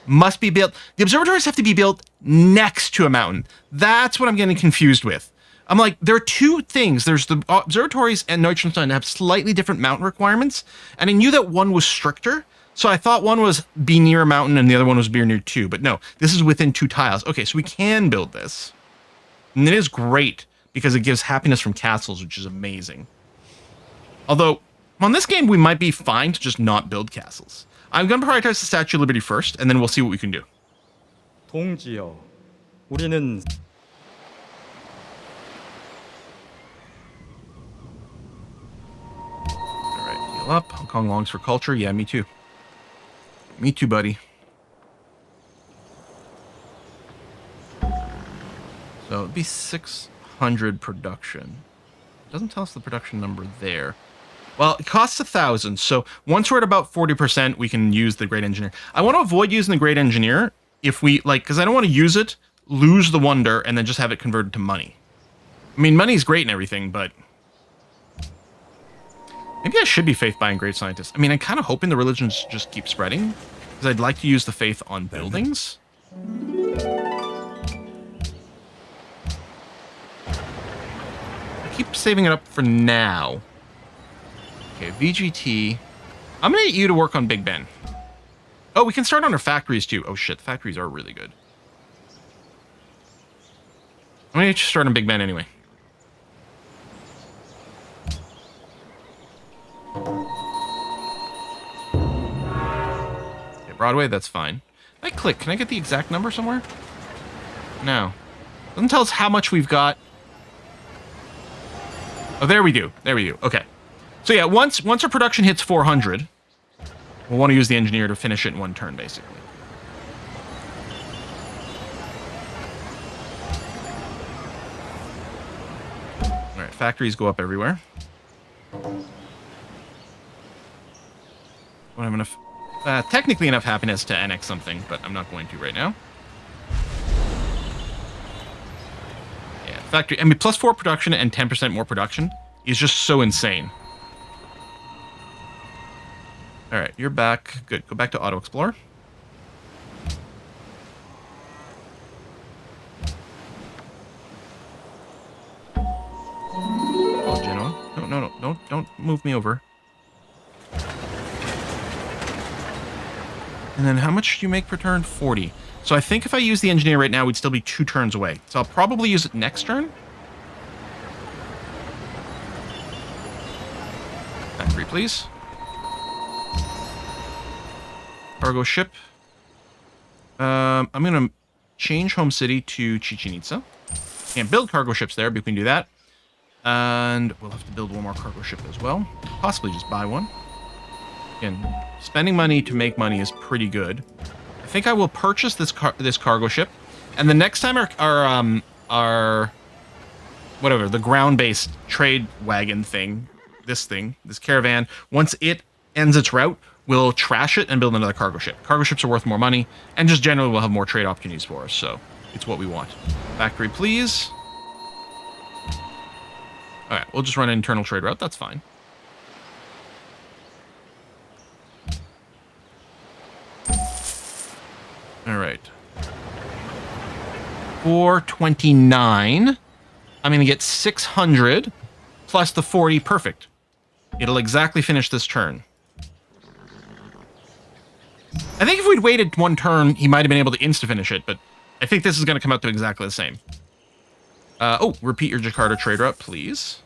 Must be built. The observatories have to be built next to a mountain. That's what I'm getting confused with. I'm like, there are 2 things. There's the observatories and Neutronstein have slightly different mountain requirements. And I knew that one was stricter. So I thought one was be near a mountain and the other one was be near 2. But no, this is within 2 tiles. Okay, so we can build this. And it is great because it gives happiness from castles, which is amazing. Although, on this game, we might be fine to just not build castles. I'm going to prioritize the Statue of Liberty first, and then we'll see what we can do. 동지여, 우리는 Alright, heal up. Hong Kong longs for culture. Yeah, me too. Me too, buddy. So it'd be 600 production. Doesn't tell us the production number there. Well, it costs 1,000, so once we're at about 40%, we can use the Great Engineer. I want to avoid using the Great Engineer if we, like, because I don't want to use it, lose the wonder, and then just have it converted to money. I mean, money's great and everything, but maybe I should be faith buying great scientists. I mean, I'm kind of hoping the religions just keep spreading, because I'd like to use the faith on buildings. I keep saving it up for now. Okay, VGT. I'm going to get you to work on Big Ben. Oh, we can start on our factories, too. Oh, shit. The factories are really good. I'm going to get you start on Big Ben anyway. Okay, Broadway, that's fine. If I click, can I get the exact number somewhere? No. Doesn't tell us how much we've got. Oh, there we do. There we do. Okay. So yeah, once our production hits 400, we'll want to use the engineer to finish it in 1 turn, basically. All right, factories go up everywhere. Won't have enough, technically enough happiness to annex something, but I'm not going to right now. Yeah, factory. I mean, plus 4 production and 10% more production is just so insane. All right, you're back. Good. Go back to Auto Explorer. Oh, Genoa. No. Don't move me over. And then how much do you make per turn? 40. So I think if I use the engineer right now, we'd still be 2 turns away. So I'll probably use it next turn. Factory, please. Cargo ship. I'm going to change home city to Chichen Itza. Can't build cargo ships there, but we can do that. And we'll have to build 1 more cargo ship as well. Possibly just buy 1. Again, spending money to make money is pretty good. I think I will purchase this cargo ship. And the next time our whatever, the ground-based trade wagon thing, this caravan, once it ends its route, we'll trash it and build another cargo ship. Cargo ships are worth more money, and just generally we'll have more trade opportunities for us, so it's what we want. Factory, please. All right, we'll just run an internal trade route. That's fine. All right. 429. I'm going to get 600 plus the 40. Perfect. It'll exactly finish this turn. I think if we'd waited 1 turn, he might have been able to insta-finish it, but I think this is going to come out to exactly the same. Repeat your Jakarta trade route, please.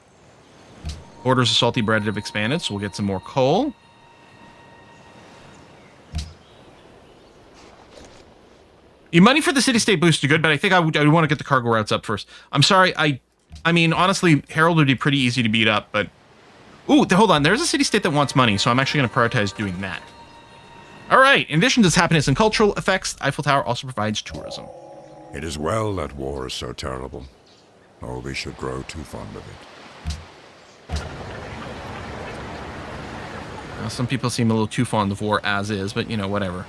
Borders of salty bread have expanded, so we'll get some more coal. Your money for the city-state boost is good, but I think I would want to get the cargo routes up first. I'm sorry, I mean, honestly, Herald would be pretty easy to beat up, but... Ooh, hold on, there's a city-state that wants money, so I'm actually going to prioritize doing that. All right, in addition to its happiness and cultural effects, Eiffel Tower also provides tourism. It is well that war is so terrible, or we should grow too fond of it. Now, some people seem a little too fond of war as is, but, you know, whatever.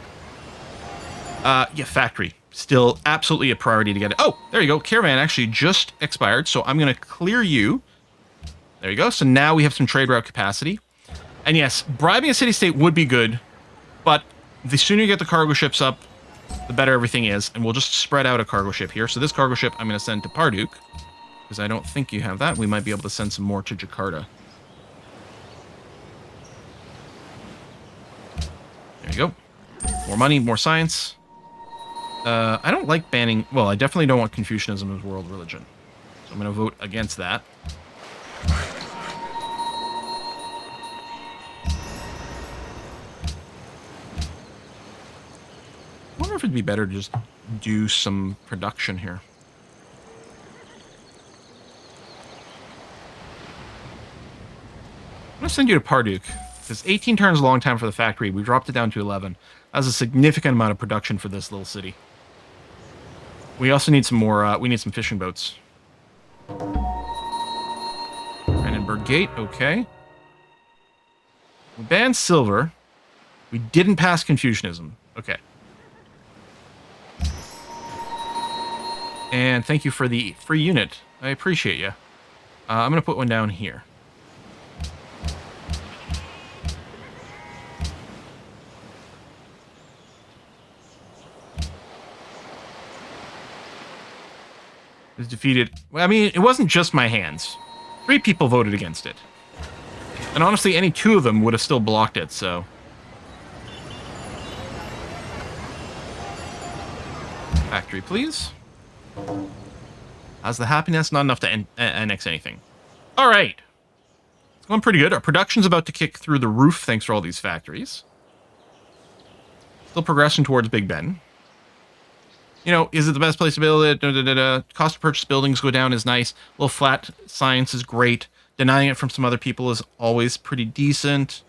Yeah, factory. still absolutely a priority to get it. Oh, there you go. Caravan actually just expired, so I'm going to clear you. There you go. So now we have some trade route capacity. And yes, bribing a city-state would be good, but the sooner you get the cargo ships up, the better everything is. And we'll just spread out a cargo ship here. So this cargo ship I'm going to send to Parduk, because I don't think you have that. We might be able to send some more to Jakarta. There you go. More money, more science. I don't like banning... Well, I definitely don't want Confucianism as world religion. So I'm going to vote against that. I wonder if it'd be better to just do some production here. I'm going to send you to Parduk. Because 18 turns a long time for the factory. We dropped it down to 11. That's a significant amount of production for this little city. We also need some more, we need some fishing boats. Brandenburg Gate, okay. We banned silver. We didn't pass Confucianism. Okay. And thank you for the free unit. I appreciate you. I'm going to put one down here. Was defeated. Well, I mean, it wasn't just my hands. 3 people voted against it. And honestly, any 2 of them would have still blocked it, so... Factory, please. How's the happiness? Not enough to annex anything. Alright. It's going pretty good. Our production's about to kick through the roof thanks for all these factories. Still progressing towards Big Ben. You know, is it the best place to build it? Cost to purchase buildings go down is nice. A little flat science is great. Denying it from some other people is always pretty decent.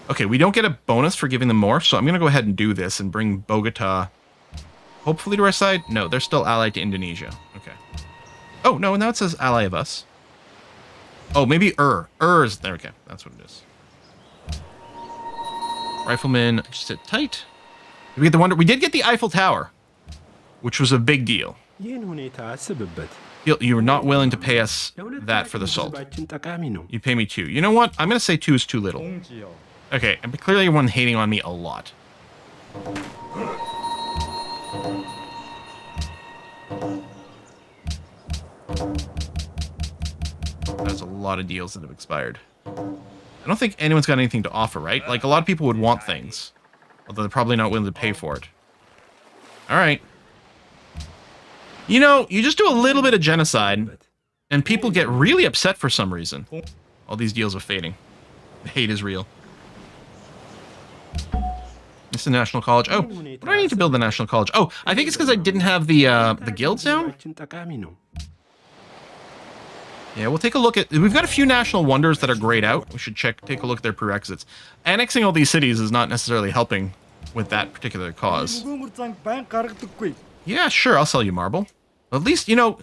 Okay, we don't get a bonus for giving them more, so I'm going to go ahead and do this and bring Bogota hopefully to our side. No, they're still allied to Indonesia. Okay. Oh, no, now it says ally of us. Oh, maybe is there. Okay, that's what it is. Riflemen, just sit tight. Did we get the wonder? We did get the Eiffel Tower, which was a big deal. You were not willing to pay us that for the salt. You pay me 2. You know what? I'm going to say 2 is too little. Okay, and clearly everyone hating on me a lot. There's a lot of deals that have expired. I don't think anyone's got anything to offer, right? Like, a lot of people would want things. Although they're probably not willing to pay for it. Alright. You know, you just do a little bit of genocide, and people get really upset for some reason. All these deals are fading. The hate is real. It's the National College. Oh, what do I need to build the National College? Oh, I think it's because I didn't have the guilds down. Yeah, we'll take a look at... We've got a few national wonders that are grayed out. We should take a look at their prerequisites. Annexing all these cities is not necessarily helping with that particular cause. Yeah, sure, I'll sell you marble. At least, you know,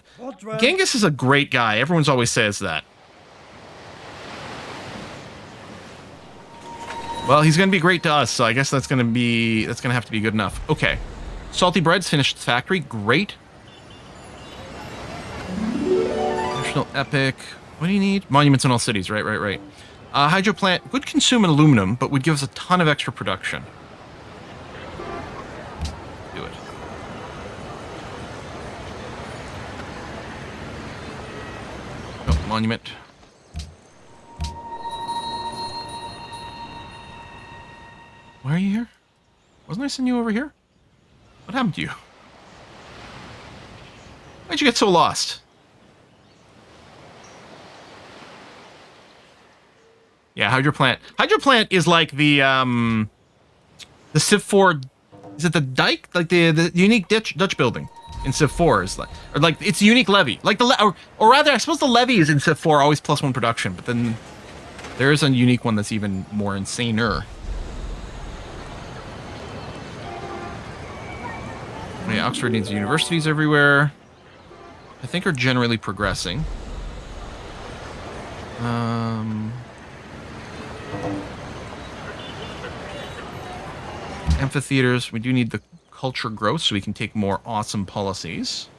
Genghis is a great guy. Everyone's always says that. Well, he's going to be great to us, so I guess that's going to have to be good enough. Okay. Salty Bread's finished the factory. Great. National Epic. What do you need? Monuments in all cities. Right. Hydro plant would consume aluminum, but would give us a ton of extra production. Do it. Oh, monument. Why are you here? Wasn't I sending you over here? What happened to you? Why'd you get so lost? Yeah, Hydro Plant. Hydro Plant is like the Civ 4. Is it the dike? Like the unique Dutch building in Civ 4 is like, or like it's a unique levy. Like or rather, I suppose the levy is in Civ 4 always +1 production, but then there is a unique one that's even more insaner. Yeah, Oxford needs universities everywhere. I think are generally progressing. Amphitheaters. We do need the culture growth so we can take more awesome policies.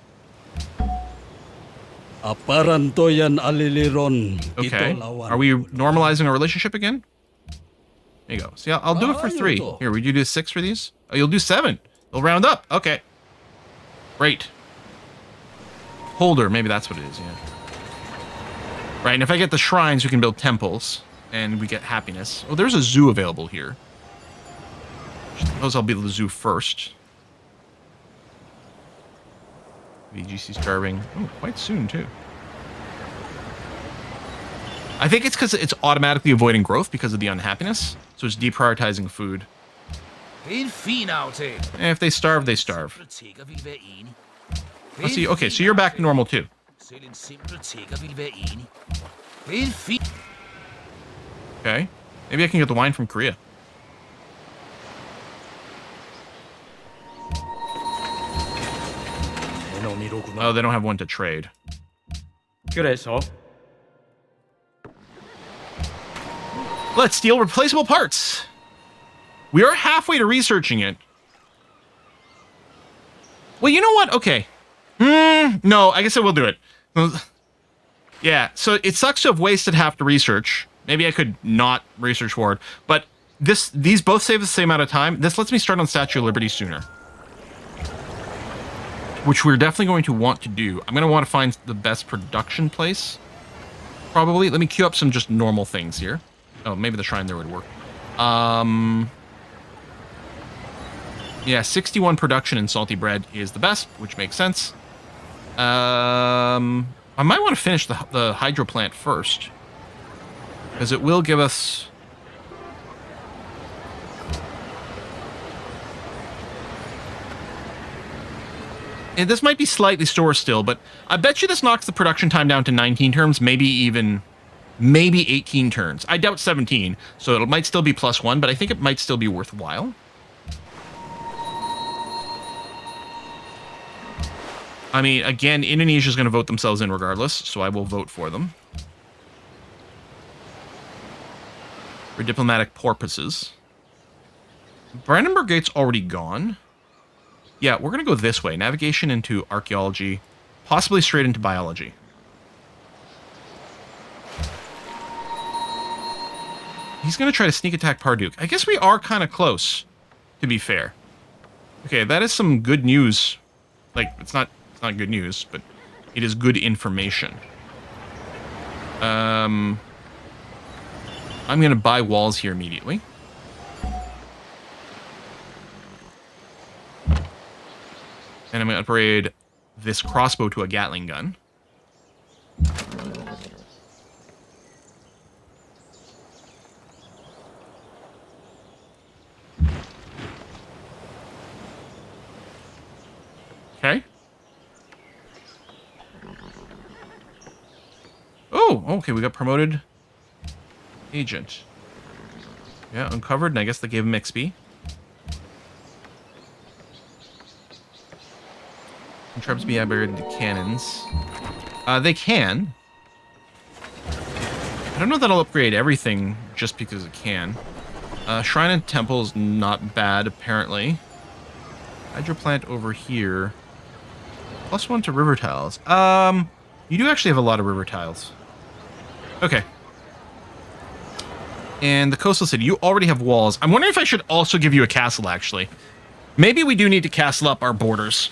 Aparanto yan aliliron. Okay. Ito lawan. Are we normalizing our relationship again? There you go. See, I'll do it for 3. Ayun to. Here, would you do 6 for these? Oh, you'll do 7. You'll round up. Okay. Great. Holder, maybe that's what it is, yeah. Right, and if I get the shrines, we can build temples, and we get happiness. Oh, there's a zoo available here. Suppose I'll build the zoo first. VGC starving. Oh, quite soon, too. I think it's because it's automatically avoiding growth because of the unhappiness. So it's deprioritizing food. Helt fint aftale. And if they starve, they starve. Simple tigger vil være enig. Let's see. Okay, so you're back to normal, too. Selv en simpel tigger vil være enig. Helt fint. Okay. Maybe I can get the wine from Korea. Oh, they don't have one to trade. 그래서 Let's steal replaceable parts. We are halfway to researching it. Well, you know what? Okay. No, I guess I will do it. Yeah, so it sucks to have wasted half the research. Maybe I could not research forward. But these both save the same amount of time. This lets me start on Statue of Liberty sooner. Which we're definitely going to want to do. I'm going to want to find the best production place. Probably. Let me queue up some just normal things here. Oh, maybe the shrine there would work. Yeah, 61 production in salty bread is the best, which makes sense. I might want to finish the hydro plant first. Because it will give us... And this might be slightly sore still, but I bet you this knocks the production time down to 19 turns, maybe 18 turns. I doubt 17, so it might still be +1, but I think it might still be worthwhile. I mean, again, Indonesia's going to vote themselves in regardless, so I will vote for them. For diplomatic purposes. Brandenburg Gate's already gone. Yeah, we're going to go this way. Navigation into archaeology, possibly straight into biology. He's going to try to sneak attack Parduke. I guess we are kind of close, to be fair. Okay, that is some good news. Like, it's not good news, but it is good information. I'm going to buy walls here immediately. And I'm going to upgrade this crossbow to a Gatling gun. Okay. Oh, okay, we got promoted agent. Yeah, uncovered, and I guess they gave him XP. Can traps be upgraded to cannons? They can. I don't know that I'll upgrade everything just because it can. Shrine and Temple is not bad, apparently. Hydro plant over here. +1 to river tiles. You do actually have a lot of river tiles. Okay. And the coastal city, you already have walls. I'm wondering if I should also give you a castle, actually. Maybe we do need to castle up our borders.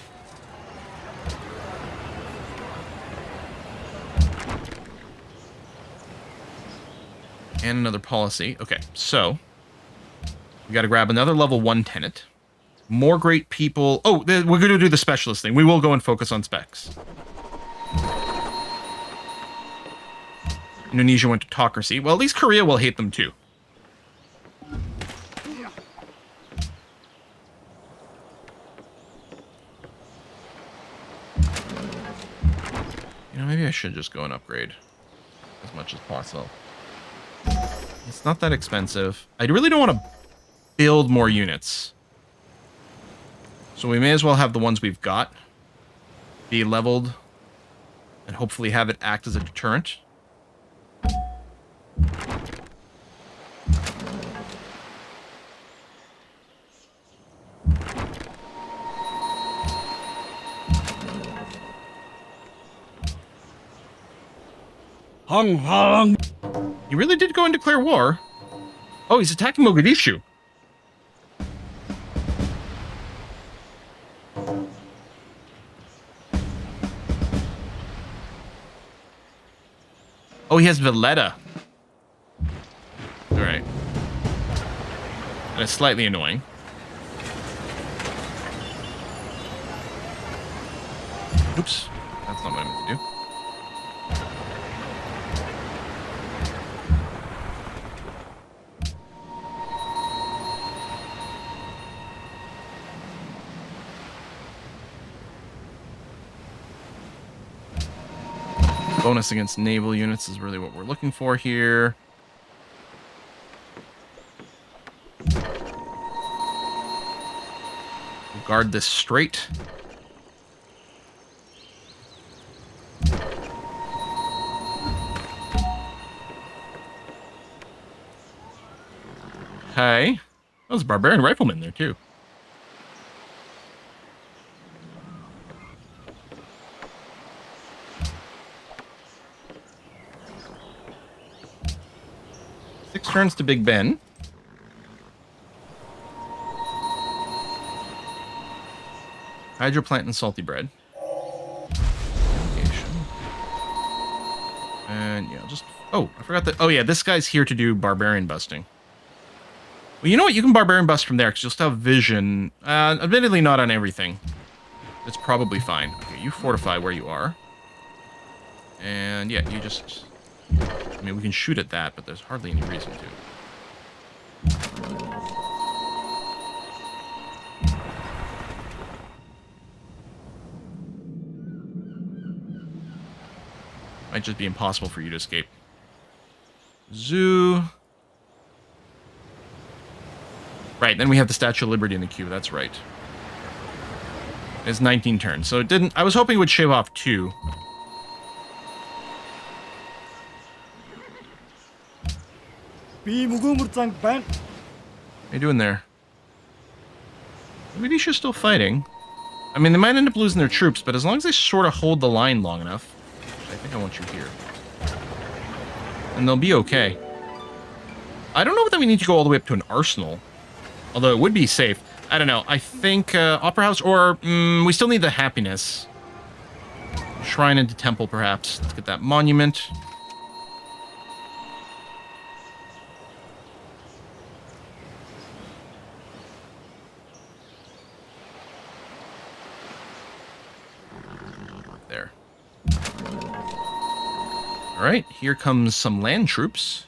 And another policy. Okay, so we got to grab another level 1 tenant. More great people. Oh, we're going to do the specialist thing. We will go and focus on specs. Indonesia went to autocracy. Well, at least Korea will hate them too. You know, maybe I should just go and upgrade as much as possible. It's not that expensive. I really don't want to build more units. So we may as well have the ones we've got be leveled and hopefully have it act as a deterrent. Hung hung. He really did go and declare war. Oh, he's attacking Mogadishu. Oh, he has Valletta. Alright. That's slightly annoying. Oops. That's not what I meant to do. Bonus against naval units is really what we're looking for here. We'll guard this straight. Okay. That was a barbarian rifleman there, too. Six turns to Big Ben. Hydro plant and salty bread. And yeah, just... Oh, I forgot that... Oh yeah, this guy's here to do barbarian busting. Well, you know what? You can barbarian bust from there, because you'll still have vision. Admittedly not on everything. It's probably fine. Okay, you fortify where you are. And yeah, you just... I mean, we can shoot at that, but there's hardly any reason to. Might just be impossible for you to escape. Zoo. Right, then we have the Statue of Liberty in the queue. That's right. It's 19 turns, so it didn't... I was hoping it would shave off 2. How you doing there? Mogadishu's still fighting. I mean, they might end up losing their troops, but as long as they sort of hold the line long enough... I think I want you here. And they'll be okay. I don't know that we need to go all the way up to an arsenal. Although it would be safe. I don't know. I think Opera House, or we still need the happiness. Shrine into temple, perhaps. Let's get that monument. There. All right, here comes some land troops.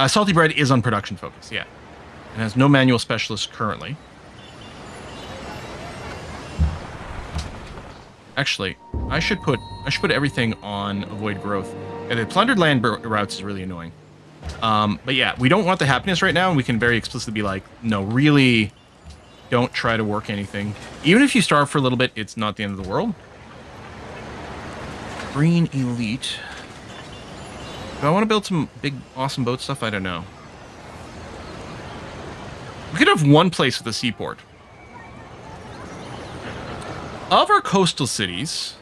Salty Bread is on production focus, yeah. And has no manual specialist currently. Actually, I should put everything on avoid growth. Yeah, the plundered land routes is really annoying. But yeah, we don't want the happiness right now, and we can very explicitly be like, no, really, don't try to work anything. Even if you starve for a little bit, it's not the end of the world. Green Elite. Do I want to build some big, awesome boat stuff? I don't know. We could have one place with a seaport. Of our coastal cities,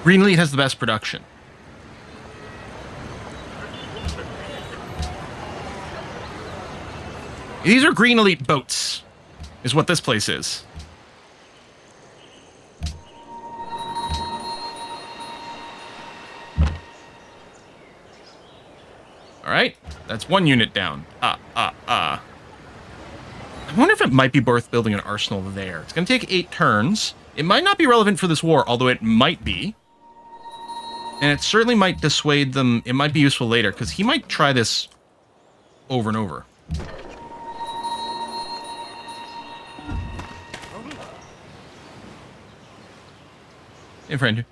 Green Elite has the best production. These are Green Elite boats, is what this place is. Alright, that's one unit down. I wonder if it might be worth building an arsenal there. It's going to take 8 turns. It might not be relevant for this war, although it might be. And it certainly might dissuade them. It might be useful later, because he might try this over and over. Hey, friend.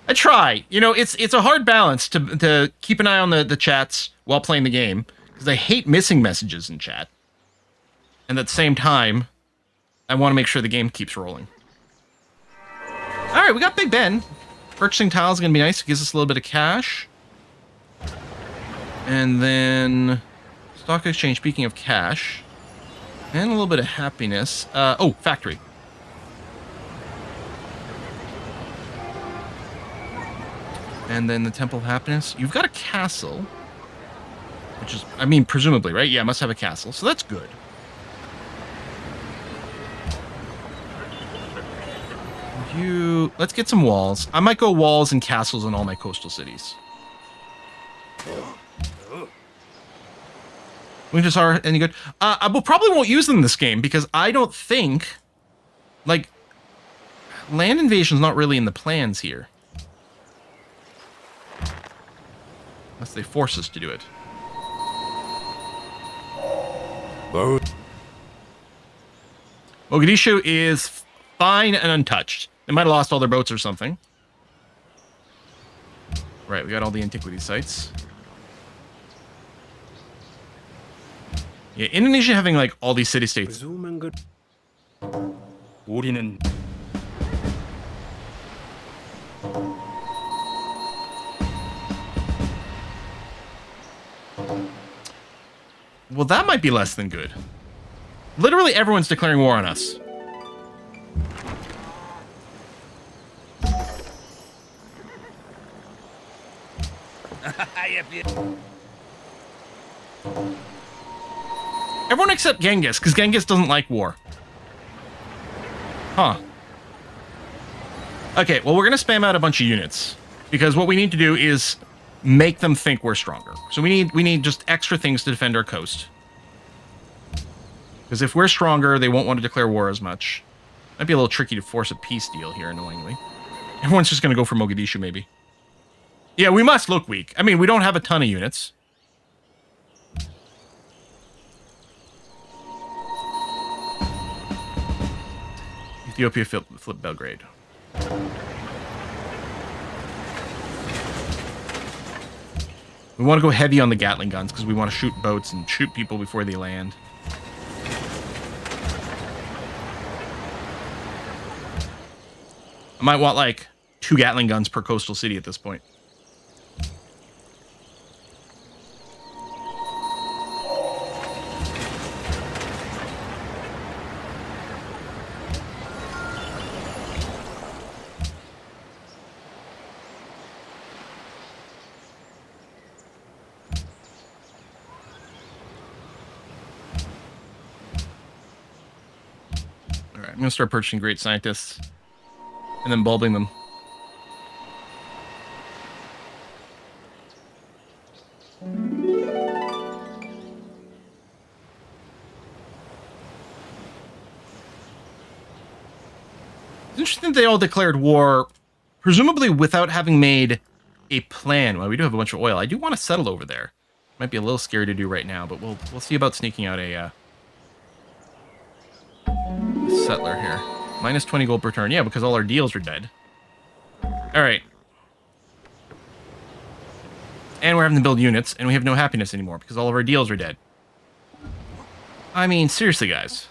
I try. You know, it's a hard balance to keep an eye on the chats while playing the game, because I hate missing messages in chat. And at the same time, I want to make sure the game keeps rolling. All right, we got Big Ben. Purchasing tiles is going to be nice. It gives us a little bit of cash. And then stock exchange, speaking of cash. And a little bit of happiness. Oh, factory. And then the Temple of Happiness. You've got a castle. Which is, I mean, presumably, right? Yeah, must have a castle. So that's good. Let's get some walls. I might go walls and castles in all my coastal cities. We just are any good. I probably won't use them this game because I don't think, like, land invasion's not really in the plans here. Unless they force us to do it. Mogadishu is fine and untouched. They might have lost all their boats or something. Right, we got all the antiquity sites. Yeah, Indonesia having like all these city-states. 우리는 Well, that might be less than good. Literally everyone's declaring war on us. Everyone except Genghis, because Genghis doesn't like war. Huh. Okay, well, we're going to spam out a bunch of units. Because what we need to do is make them think we're stronger. So we need just extra things to defend our coast. Because if we're stronger, they won't want to declare war as much. Might be a little tricky to force a peace deal here, annoyingly. Everyone's just going to go for Mogadishu, maybe. Yeah, we must look weak. I mean, we don't have a ton of units. Ethiopia flip Belgrade. We want to go heavy on the Gatling guns because we want to shoot boats and shoot people before they land. I might want like 2 Gatling guns per coastal city at this point. I'm going to start purchasing great scientists and then bulbing them. It's interesting that they all declared war, presumably without having made a plan. Well, we do have a bunch of oil. I do want to settle over there. Might be a little scary to do right now, but we'll see about sneaking out a settler here. Minus 20 gold per turn. Yeah, because all our deals are dead. Alright. And we're having to build units, and we have no happiness anymore because all of our deals are dead. I mean, seriously, guys.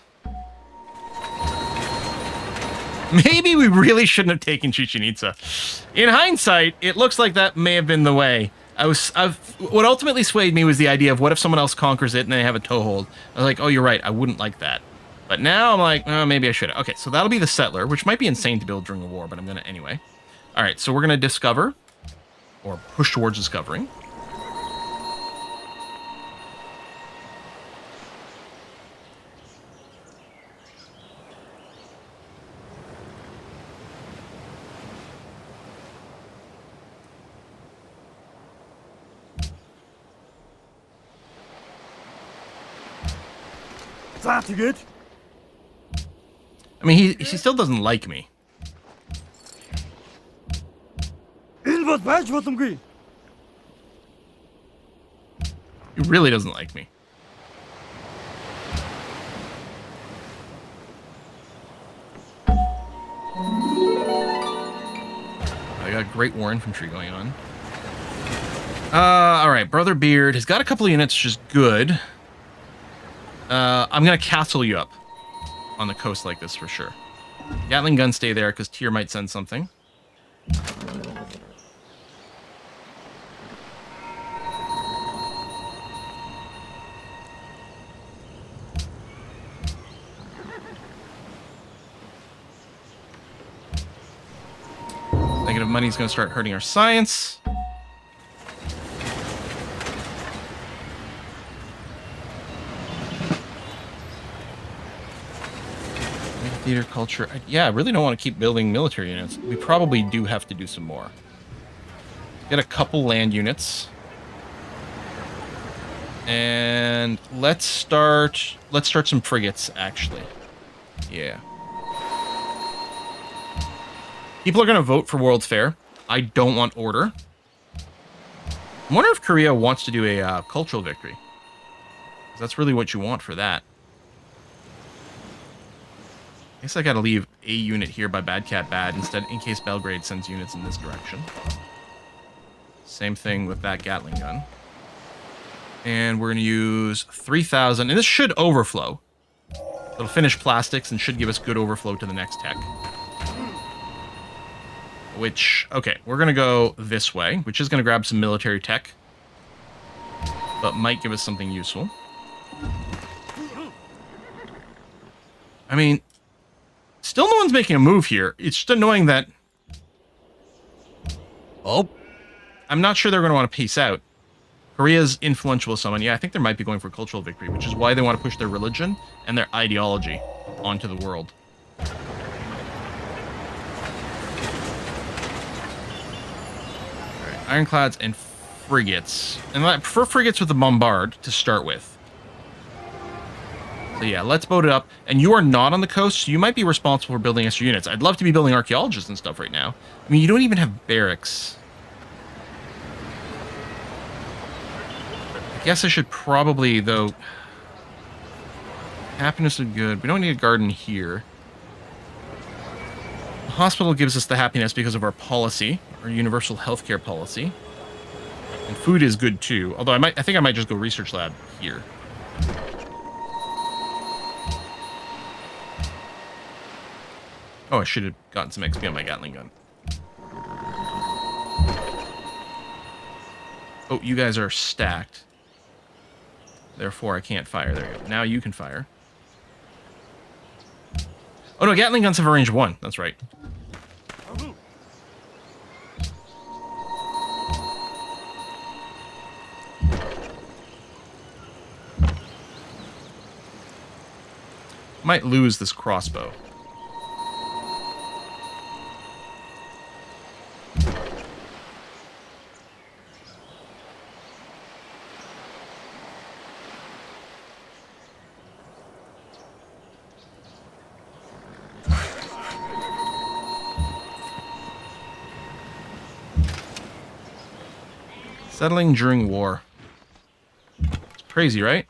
Maybe we really shouldn't have taken Chichen Itza. In hindsight, it looks like that may have been the way. What ultimately swayed me was the idea of what if someone else conquers it and they have a toehold. I was like, oh, you're right. I wouldn't like that. But now I'm like, oh, maybe I should have. Okay, so that'll be the settler, which might be insane to build during a war, but I'm going to anyway. All right, so we're going to discover, or push towards discovering. That's good. I mean, he still doesn't like me. He really doesn't like me. I got great war infantry going on. All right, Brother Beard has got a couple of units, which is good. I'm gonna castle you up on the coast like this for sure. Gatling guns stay there because Tyr might send something. money's going to start hurting our science. Theater culture. Yeah, I really don't want to keep building military units. We probably do have to do some more. Get a couple land units. And let's start some frigates, actually. Yeah. People are going to vote for World's Fair. I don't want order. I wonder if Korea wants to do a cultural victory. That's really what you want for that. I guess I gotta leave a unit here by Bad Cat Bad instead, in case Belgrade sends units in this direction. Same thing with that Gatling gun. And we're gonna use 3,000, and this should overflow. It'll finish plastics and should give us good overflow to the next tech. Which, okay, we're gonna go this way, which is gonna grab some military tech, but might give us something useful. I mean, still no one's making a move here. It's just annoying that... Oh, I'm not sure they're going to want to peace out. Korea's influential with someone. Yeah, I think they might be going for cultural victory, which is why they want to push their religion and their ideology onto the world. All right, ironclads and frigates. And I prefer frigates with a bombard to start with. So yeah, let's boat it up. And you are not on the coast, so you might be responsible for building extra units. I'd love to be building archaeologists and stuff right now. I mean, you don't even have barracks. I guess I should probably, though... Happiness is good. We don't need a garden here. The hospital gives us the happiness because of our policy, our universal healthcare policy. And food is good too. Although I think I might just go research lab here. Oh, I should have gotten some XP on my Gatling gun. Oh, you guys are stacked. Therefore, I can't fire. There you go. Now you can fire. Oh no, Gatling guns have a range of 1. That's right. Might lose this crossbow. Settling during war. It's crazy, right?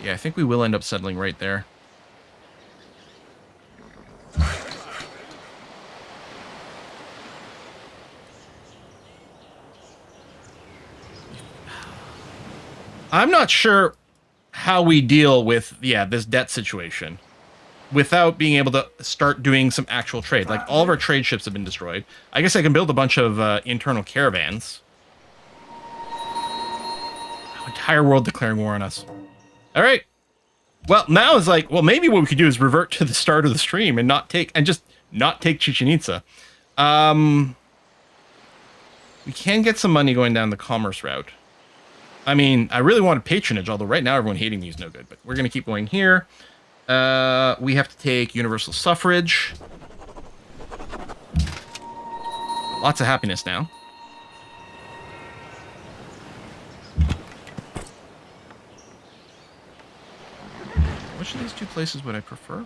Yeah, I think we will end up settling right there. I'm not sure how we deal with, yeah, this debt situation without being able to start doing some actual trade. Like, all of our trade ships have been destroyed. I guess I can build a bunch of internal caravans. Entire world declaring war on us. All right. Well, now it's like, well, maybe what we could do is revert to the start of the stream and just not take Chichen Itza. We can get some money going down the commerce route. I mean, I really wanted patronage, although right now everyone hating me is no good. But we're going to keep going here. We have to take universal suffrage. Lots of happiness now. Which of these two places would I prefer?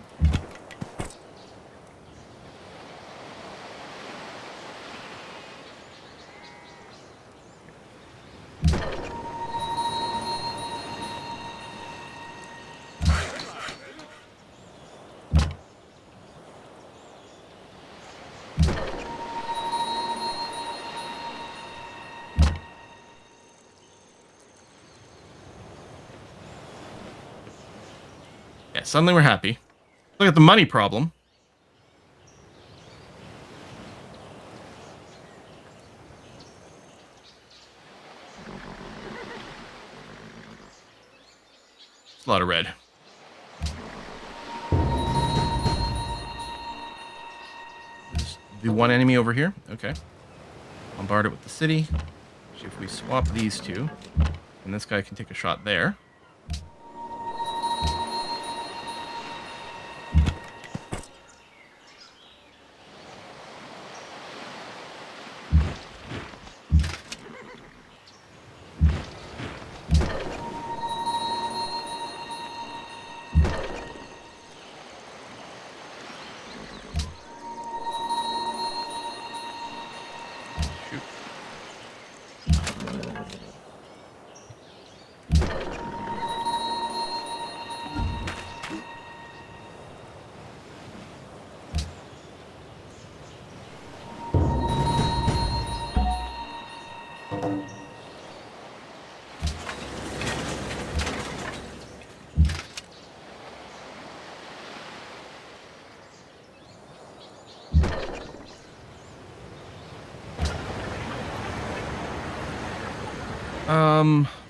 Suddenly we're happy. Look at the money problem. It's a lot of red. The one enemy over here. Okay. Bombard it with the city. See if we swap these two. And this guy can take a shot there.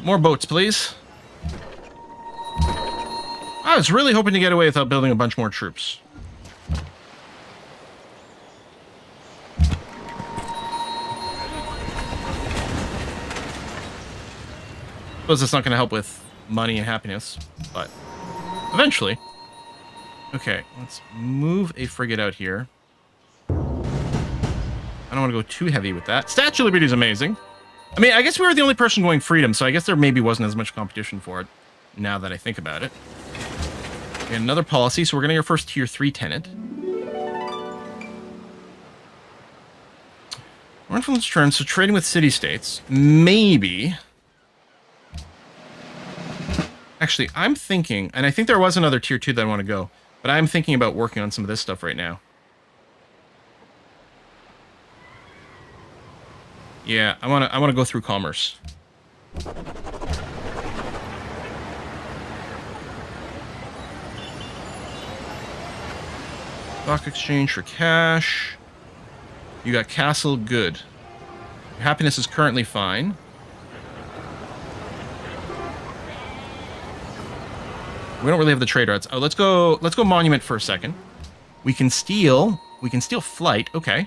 More boats, please. I was really hoping to get away without building a bunch more troops. Suppose it's not going to help with money and happiness, but eventually. Okay, let's move a frigate out here. I don't want to go too heavy with that. Statue of Liberty is amazing. I mean, I guess we were the only person going freedom, so I guess there maybe wasn't as much competition for it, now that I think about it. Okay, another policy, so we're getting our first tier 3 tenant. More influence turn, so trading with city-states. Maybe. Actually, I'm thinking, and I think there was another tier 2 that I want to go, but I'm thinking about working on some of this stuff right now. Yeah, I want to go through commerce. Stock exchange for cash. You got castle, good. Your happiness is currently fine. We don't really have the trade routes. Oh, let's go monument for a second. We can steal flight. Okay.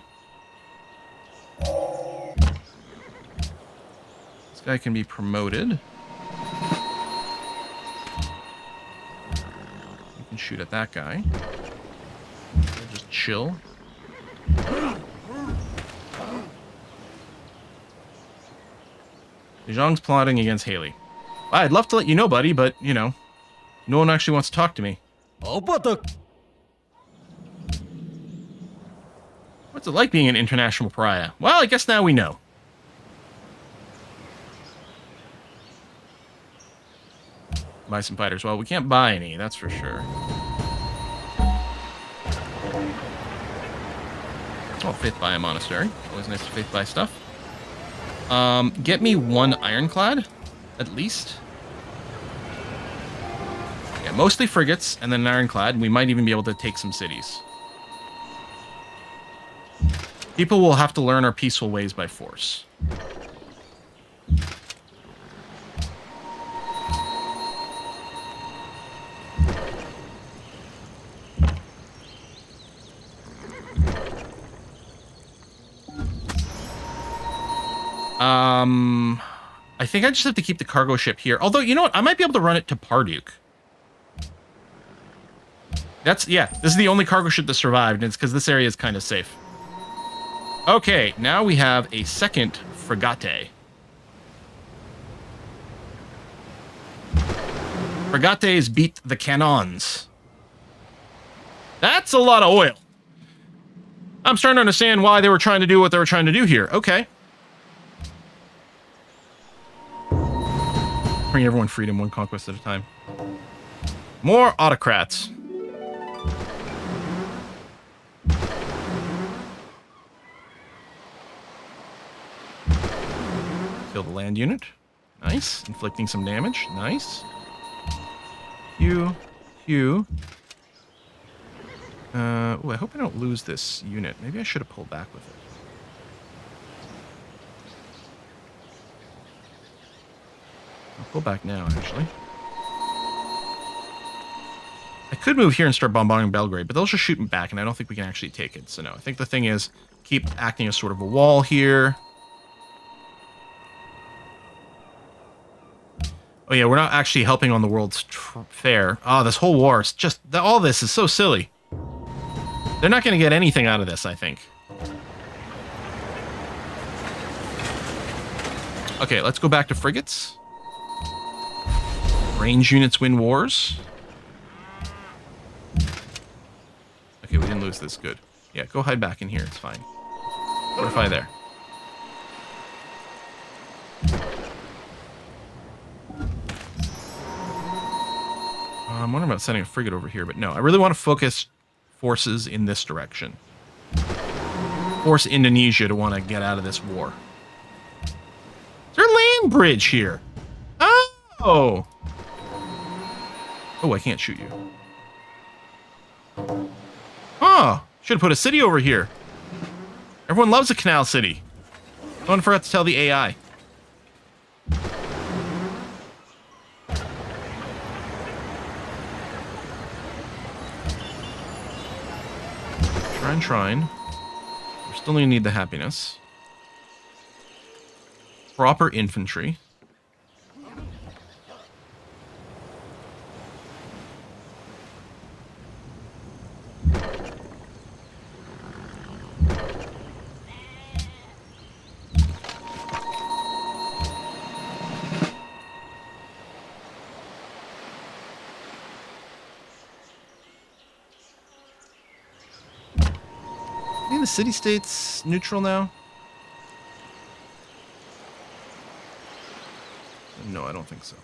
Guy can be promoted. You can shoot at that guy. We'll just chill. Zhang's plotting against Haley. I'd love to let you know, buddy, but, you know, no one actually wants to talk to me. What's it like being an international pariah? Well, I guess now we know. Buy some fighters. Well, we can't buy any, that's for sure. Oh, faith buy a monastery. Always nice to faith buy stuff. Get me one ironclad, at least. Yeah, mostly frigates and then an ironclad. We might even be able to take some cities. People will have to learn our peaceful ways by force. I think I just have to keep the cargo ship here. Although, you know what? I might be able to run it to Parduk. Yeah, this is the only cargo ship that survived, and it's because this area is kind of safe. Okay, now we have a second frigate. Frigates beat the cannons. That's a lot of oil. I'm starting to understand why they were trying to do what they were trying to do here. Okay. Bring everyone freedom, one conquest at a time. More autocrats. Kill the land unit. Nice. Inflicting some damage. Nice. Ooh, I hope I don't lose this unit. Maybe I should have pulled back with it. I'll pull back now, actually. I could move here and start bombarding Belgrade, but they'll just shoot me back, and I don't think we can actually take it. So no, I think the thing is, keep acting as sort of a wall here. Oh yeah, we're not actually helping on the World's Fair. Oh, this whole war is just... all this is so silly. They're not going to get anything out of this, I think. Okay, let's go back to frigates. Range units win wars. Okay, we didn't lose this. Good. Yeah, go hide back in here. It's fine. Fortify there. I'm wondering about sending a frigate over here, but no. I really want to focus forces in this direction. Force Indonesia to want to get out of this war. Is there a land bridge here? Oh! Oh, I can't shoot you. Oh! Should have put a city over here. Everyone loves a canal city. Someone forgot to tell the AI. Shrine. We're still going to need the happiness. Proper infantry. I think the city-state's neutral now? No, I don't think so.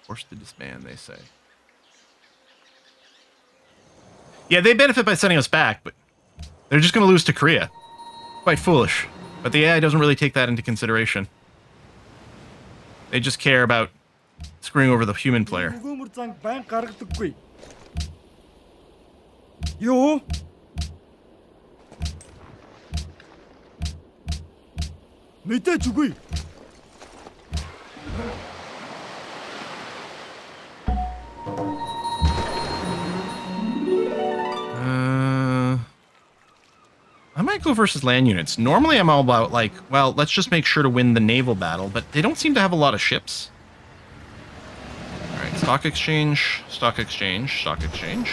Forced to disband, they say. Yeah, they benefit by sending us back, but they're just going to lose to Korea. Quite foolish. But the AI doesn't really take that into consideration. They just care about screwing over the human player. Yo. 밑에 죽이. I might go versus land units. Normally I'm all about, like, well, let's just make sure to win the naval battle, but they don't seem to have a lot of ships. Alright, stock exchange, stock exchange, stock exchange.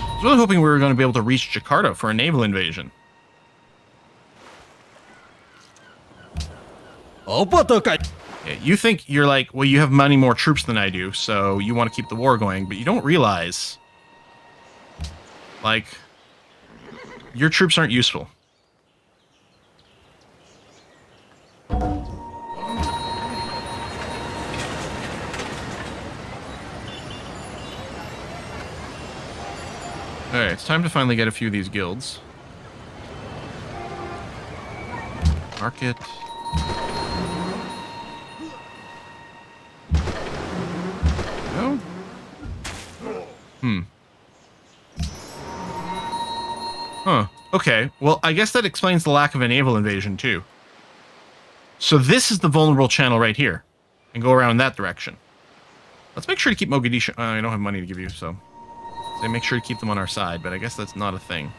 I was really hoping we were going to be able to reach Jakarta for a naval invasion. Yeah, you think you're like, well, you have many more troops than I do, so you want to keep the war going, but you don't realize, like, your troops aren't useful. Alright, it's time to finally get a few of these guilds. Market. No? Huh. Okay, well, I guess that explains the lack of a naval invasion, too. So this is the vulnerable channel right here. And go around that direction. Let's make sure to keep Mogadishu... I don't have money to give you, so... They make sure to keep them on our side, but I guess that's not a thing.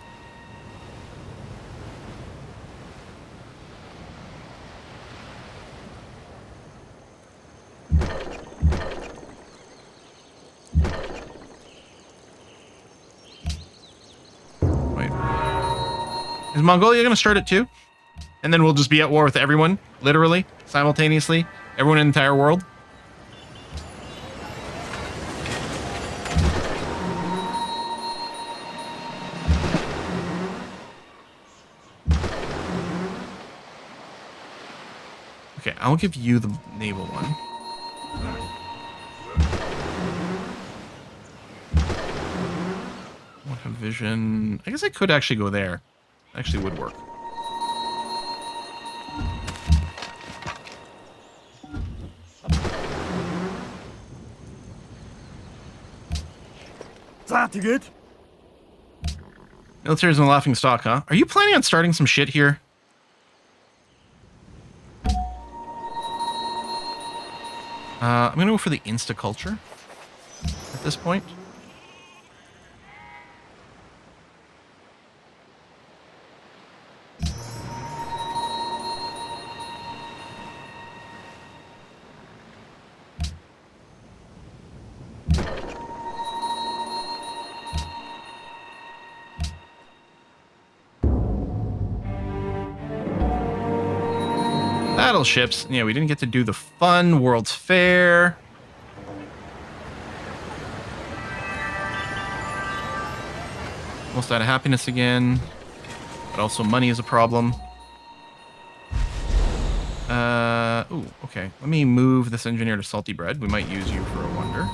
Wait. Is Mongolia going to start it too? And then we'll just be at war with everyone, literally, simultaneously, everyone in the entire world? I'll give you the naval one. Won't have vision. I guess I could actually go there. Actually would work. Fertiget. Military's in the laughing stock, huh? Are you planning on starting some shit here? I'm gonna go for the insta-culture at this point. Battleships. Yeah, we didn't get to do the fun World's Fair. Almost out of happiness again. But also money is a problem. Ooh, okay. Let me move this engineer to salty bread. We might use you for a wonder.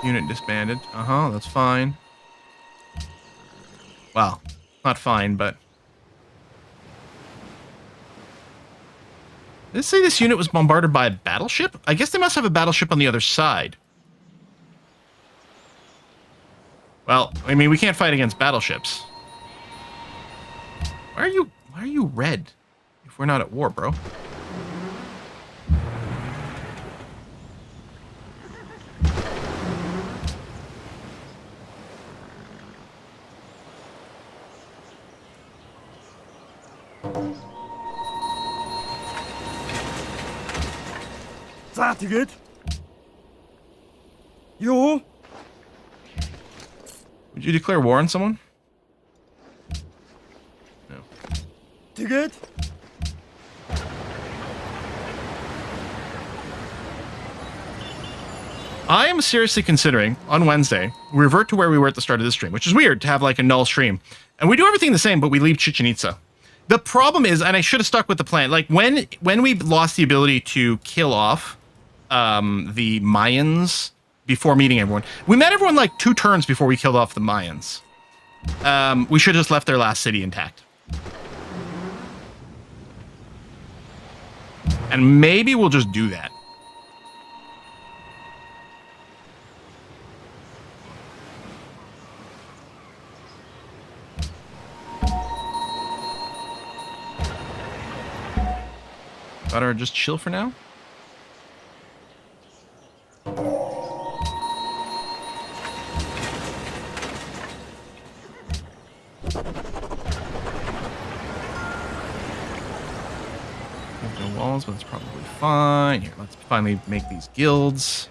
Unit disbanded. Uh-huh, that's fine. Well, not fine, but... Did it say this unit was bombarded by a battleship? I guess they must have a battleship on the other side. Well, I mean, we can't fight against battleships. Why are you red if we're not at war, bro? Fertiget. Jo. Would you declare war on someone? No. Ticket. I am seriously considering, on Wednesday, revert to where we were at the start of this stream, which is weird to have like a null stream. And we do everything the same, but we leave Chichen Itza. The problem is, and I should have stuck with the plan, like when we lost the ability to kill off the Mayans before meeting everyone, we met everyone like 2 turns before we killed off the Mayans. We should have just left their last city intact. And maybe we'll just do that. Better just chill for now. No walls, but it's probably fine. Here, let's finally make these guilds.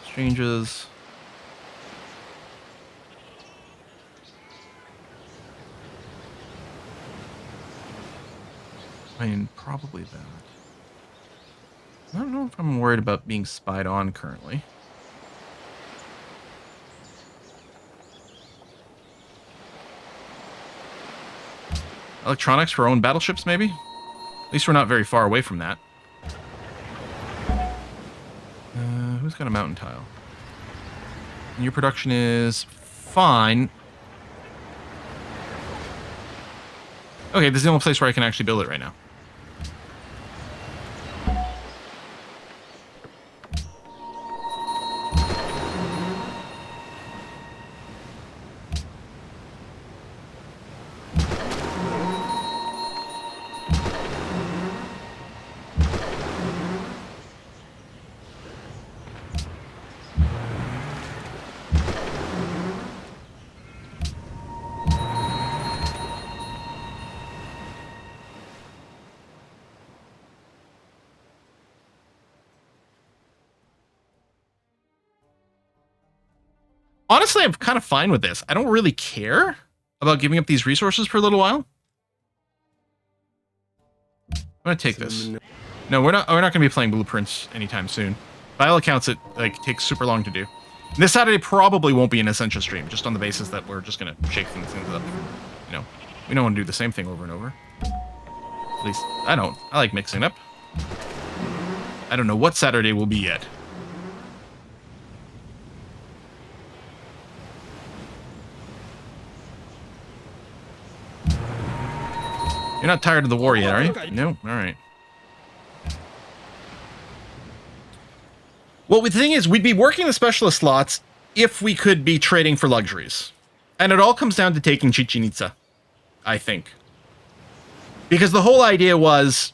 Exchanges. I mean, probably that. I don't know if I'm worried about being spied on currently. Electronics for our own battleships, maybe? At least we're not very far away from that. Who's got a mountain tile? And your production is fine. Okay, this is the only place where I can actually build it right now. Honestly, I'm kind of fine with this. I don't really care about giving up these resources for a little while. gonna take this. No, we're not gonna be playing Blueprints anytime soon. By all accounts, it like takes super long to do. This Saturday probably won't be an Essentia stream, just on the basis that we're just gonna shake things up. You know, we don't want to do the same thing over and over. At least I don't. I like mixing up. I don't know what Saturday will be yet. You're not tired of the war yet, are you? No? Alright. Well, the thing is, we'd be working the specialist slots if we could be trading for luxuries. And it all comes down to taking Chichen Itza, I think. Because the whole idea was,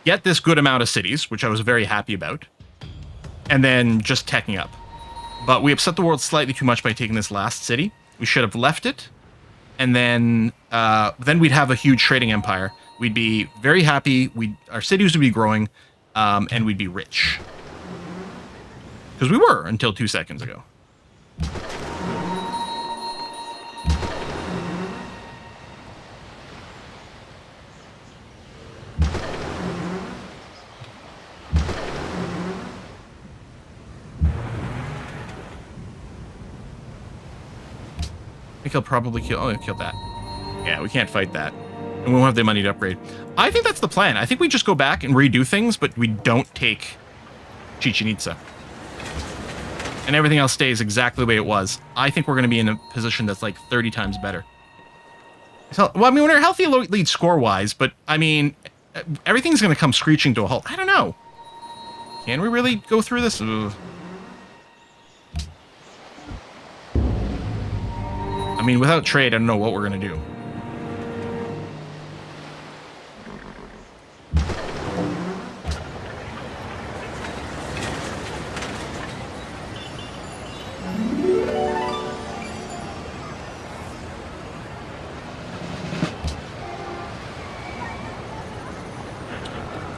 get this good amount of cities, which I was very happy about, and then just teching up. But we upset the world slightly too much by taking this last city. We should have left it, and then we'd have a huge trading empire. We'd be very happy. Our cities would be growing, and we'd be rich. Because we were until 2 seconds ago. I think he'll probably kill... Oh, he'll kill that. Yeah, we can't fight that. And we won't have the money to upgrade. I think that's the plan. I think we just go back and redo things, but we don't take Chichen Itza. And everything else stays exactly the way it was. I think we're going to be in a position that's like 30 times better. So, well, I mean, we're healthy lead score-wise, but, I mean, everything's going to come screeching to a halt. I don't know. Can we really go through this? Ugh. I mean, without trade, I don't know what we're going to do.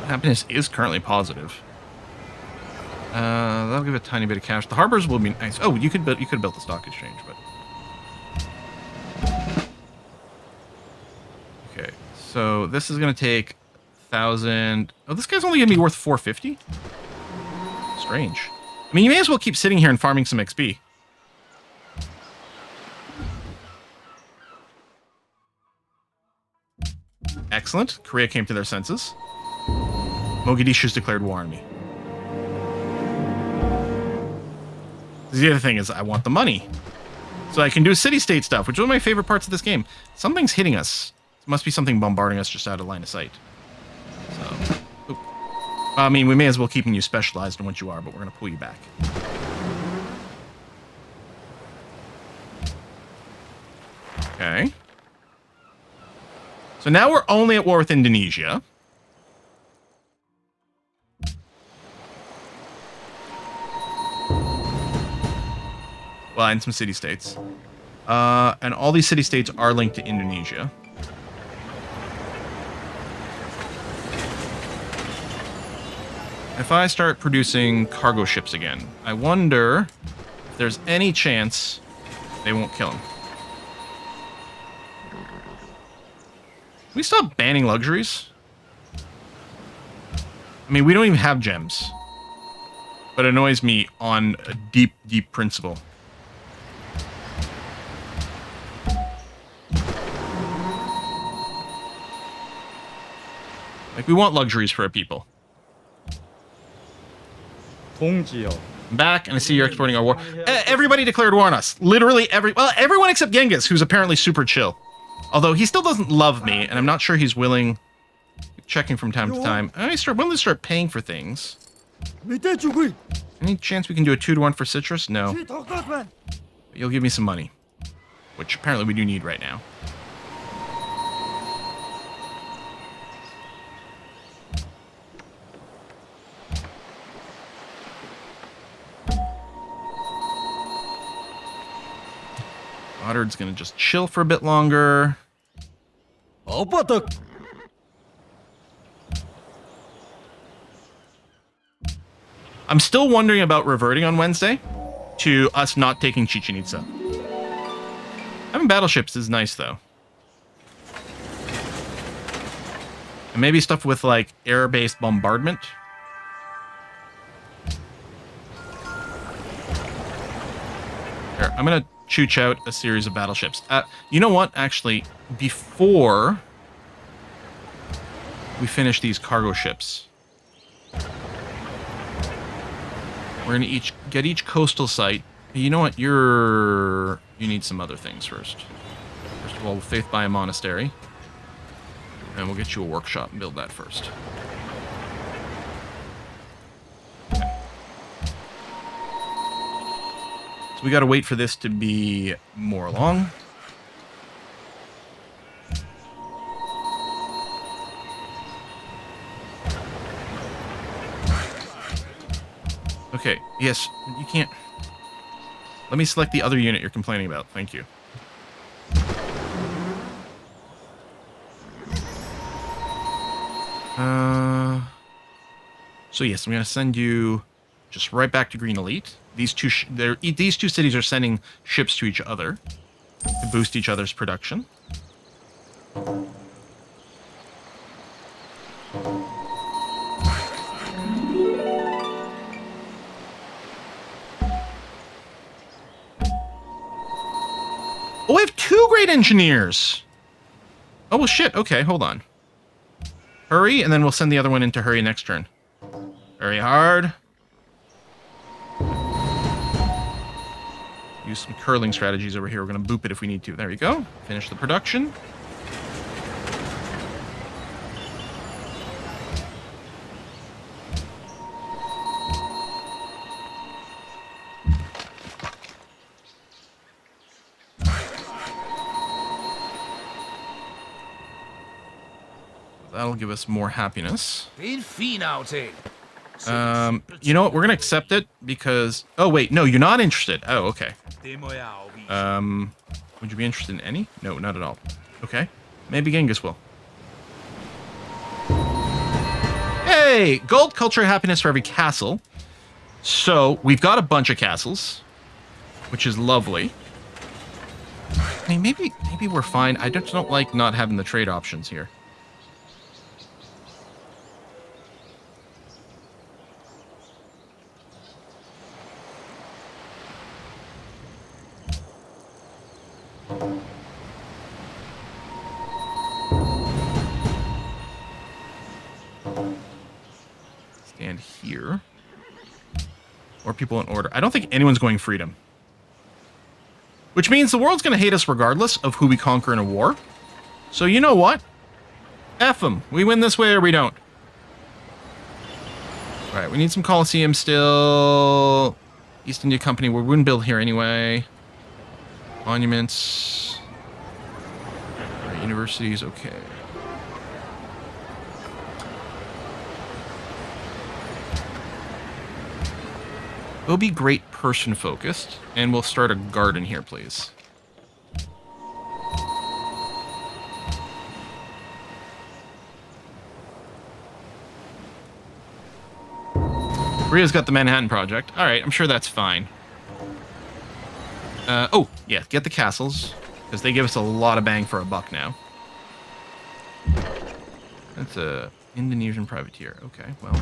Happiness is currently positive. That'll give a tiny bit of cash. The harbors will be nice. Oh, you could have built the stock exchange, but okay. So this is gonna take 1,000. Oh, this guy's only gonna be worth 450. Strange. I mean, you may as well keep sitting here and farming some XP. Excellent. Korea came to their senses. Mogadishu's declared war on me. The other thing is I want the money. So I can do city-state stuff, which is one of my favorite parts of this game. Something's hitting us. It must be something bombarding us just out of line of sight. So, oop. I mean, we may as well keeping you specialized in what you are, but we're going to pull you back. Okay. So now we're only at war with Indonesia. Well, and some city-states. And all these city-states are linked to Indonesia. If I start producing cargo ships again, I wonder if there's any chance they won't kill him. Can we stop banning luxuries? I mean, we don't even have gems. But it annoys me on a deep, deep principle. Like, we want luxuries for our people. Back, and I see you're exporting our war. Everybody declared war on us. Literally everyone except Genghis, who's apparently super chill. Although he still doesn't love me, and I'm not sure he's willing. Checking from time to time. When will they start paying for things? Any chance we can do a 2-to-1 for citrus? No. But you'll give me some money, which apparently we do need right now. Goddard's gonna just chill for a bit longer. I'm still wondering about reverting on Wednesday to us not taking Chichen Itza. Having battleships is nice, though. And maybe stuff with, like, air-based bombardment. Here, I'm going to chooch out a series of battleships. You know what? Actually, before we finish these cargo ships, we're going to get each coastal site. You know what? You need some other things first. First of all, Faith by a monastery. And we'll get you a workshop and build that first. Okay. So we got to wait for this to be more along. Okay, yes, you can't... Let me select the other unit you're complaining about. Thank you. So yes, I'm going to send you just right back to Green Elite. These two cities are sending ships to each other to boost each other's production. Oh, I have 2 great engineers! Oh, well, shit. Okay, hold on. Hurry, and then we'll send the other one into hurry next turn. Very hard. Use some curling strategies over here. We're going to boop it if we need to. There we go. Finish the production. That'll give us more happiness. Det er en fin aftale. You know what? We're gonna accept it because... Oh, wait. No, you're not interested. Oh, okay. Det må jeg afvise. Would you be interested in any? No, not at all. Okay. Maybe Genghis will. Hey! Gold, culture, happiness for every castle. So, we've got a bunch of castles, which is lovely. I mean, maybe we're fine. I just don't like not having the trade options here. Stand here. Or people in order. I don't think anyone's going freedom. Which means the world's going to hate us regardless of who we conquer in a war. So you know what? F them. We win this way or we don't. Alright, we need some Colosseum still. East India Company, we wouldn't build here anyway. Monuments. Alright, universities, okay. We'll be great person focused, and we'll start a garden here, please. Korea's got the Manhattan Project. Alright, I'm sure that's fine. Oh, yeah, get the castles, because they give us a lot of bang for a buck now. That's a Indonesian privateer. Okay, well...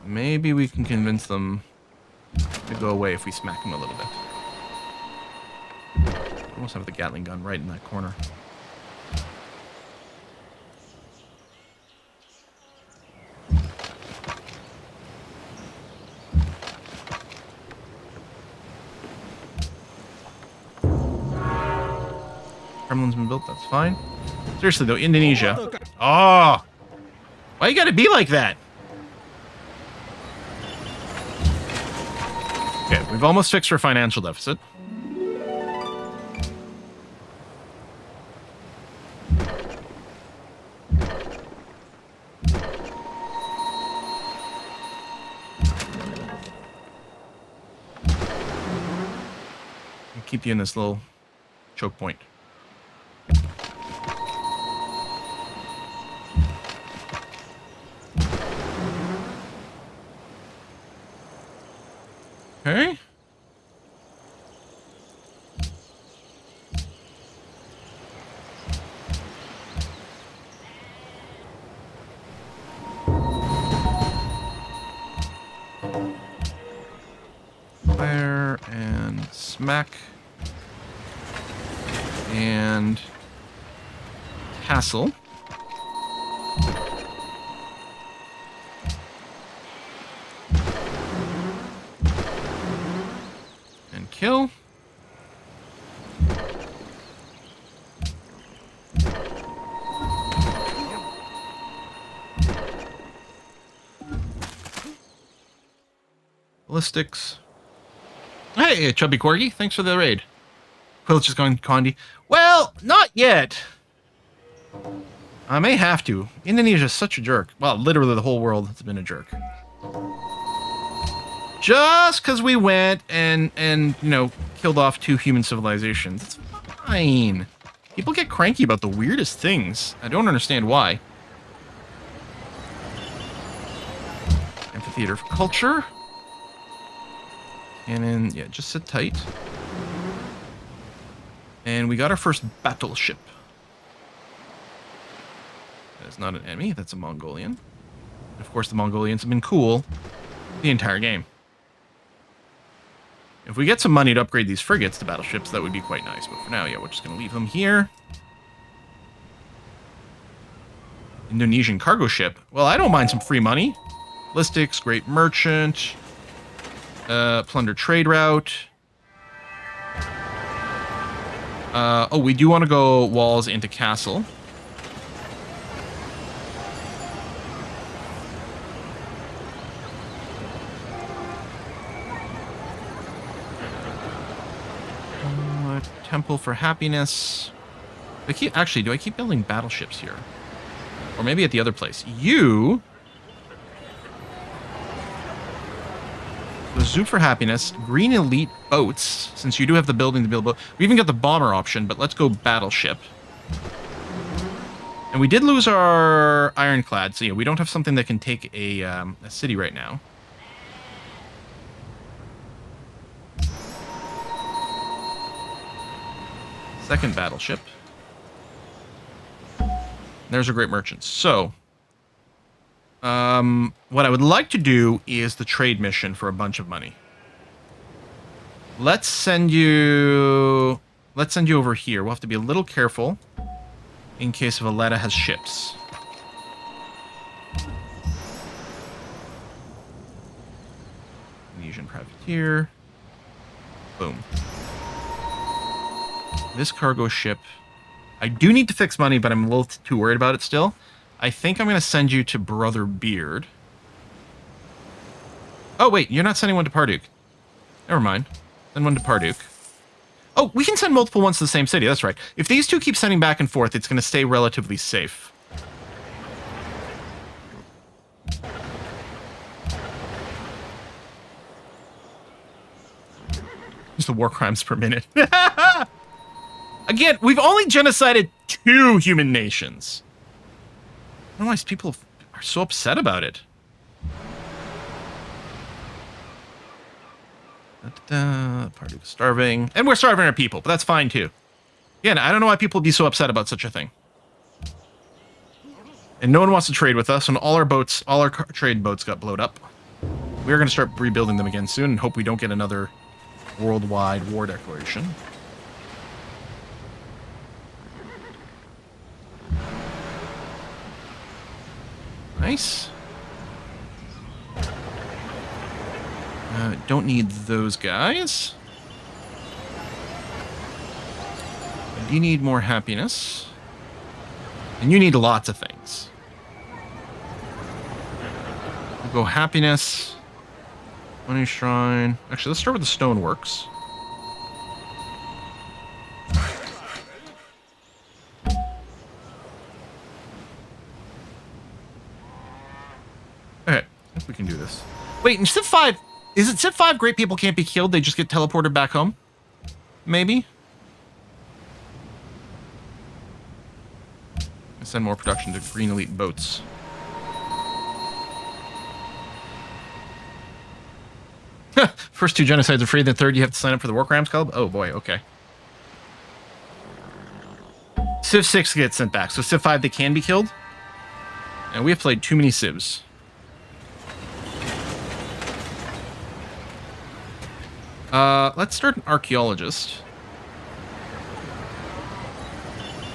Maybe we can convince them to go away if we smack them a little bit. Almost have the Gatling gun right in that corner. Kremlin's been built, that's fine. Seriously though, Indonesia. Oh! Why you gotta be like that? Okay, we've almost fixed our financial deficit. I'll keep you in this little choke point. Okay. Smack. And Castle. And kill. Ballistics. Hey, Chubby Corgi, thanks for the raid. Quill's just going Condi. Well, not yet. I may have to. Indonesia's such a jerk. Well, literally the whole world has been a jerk. Just because we went and you know, killed off 2 human civilizations. It's fine. People get cranky about the weirdest things. I don't understand why. Amphitheater for culture. And then, yeah, just sit tight. And we got our first battleship. That's not an enemy, that's a Mongolian. And of course, the Mongolians have been cool the entire game. If we get some money to upgrade these frigates to battleships, that would be quite nice. But for now, yeah, we're just going to leave them here. Indonesian cargo ship. Well, I don't mind some free money. Ballistics, great merchant. Plunder trade route. Oh, we do want to go walls into castle. Temple for happiness. Actually, do I keep building battleships here? Or maybe at the other place. You... The Zoo for happiness, green elite boats, since you do have the building to build boat. We even got the bomber option, but let's go battleship. And we did lose our ironclad, so yeah, we don't have something that can take a city right now. Second battleship. There's a great merchant. So... what I would like to do is the trade mission for a bunch of money. Let's send you over here. We'll have to be a little careful in case Valletta has ships. Indonesian privateer. Boom. This cargo ship. I do need to fix money, but I'm a little too worried about it still. I think I'm going to send you to Brother Beard. Oh, wait, you're not sending one to Parduk. Never mind. Send one to Parduk. Oh, we can send multiple ones to the same city. That's right. If these two keep sending back and forth, it's going to stay relatively safe. Just the war crimes per minute. Again, we've only genocided 2 human nations. I don't know why people are so upset about it. Party was starving. And we're starving our people, but that's fine too. Again, I don't know why people would be so upset about such a thing. And no one wants to trade with us, and all our boats, all our trade boats got blowed up. We're going to start rebuilding them again soon and hope we don't get another worldwide war declaration. Nice. Don't need those guys. You need more happiness. And you need lots of things. We'll go happiness. Money shrine. Actually, let's start with the stoneworks. Okay, I think we can do this. Wait, in Civ 5, is it Civ 5 great people can't be killed, they just get teleported back home? Maybe? Send more production to Green Elite boats. First 2 genocides are free, then third you have to sign up for the War Crimes Club? Oh boy, okay. Civ 6 gets sent back, so Civ 5 they can be killed? And we have played too many Civs. Let's start an archaeologist.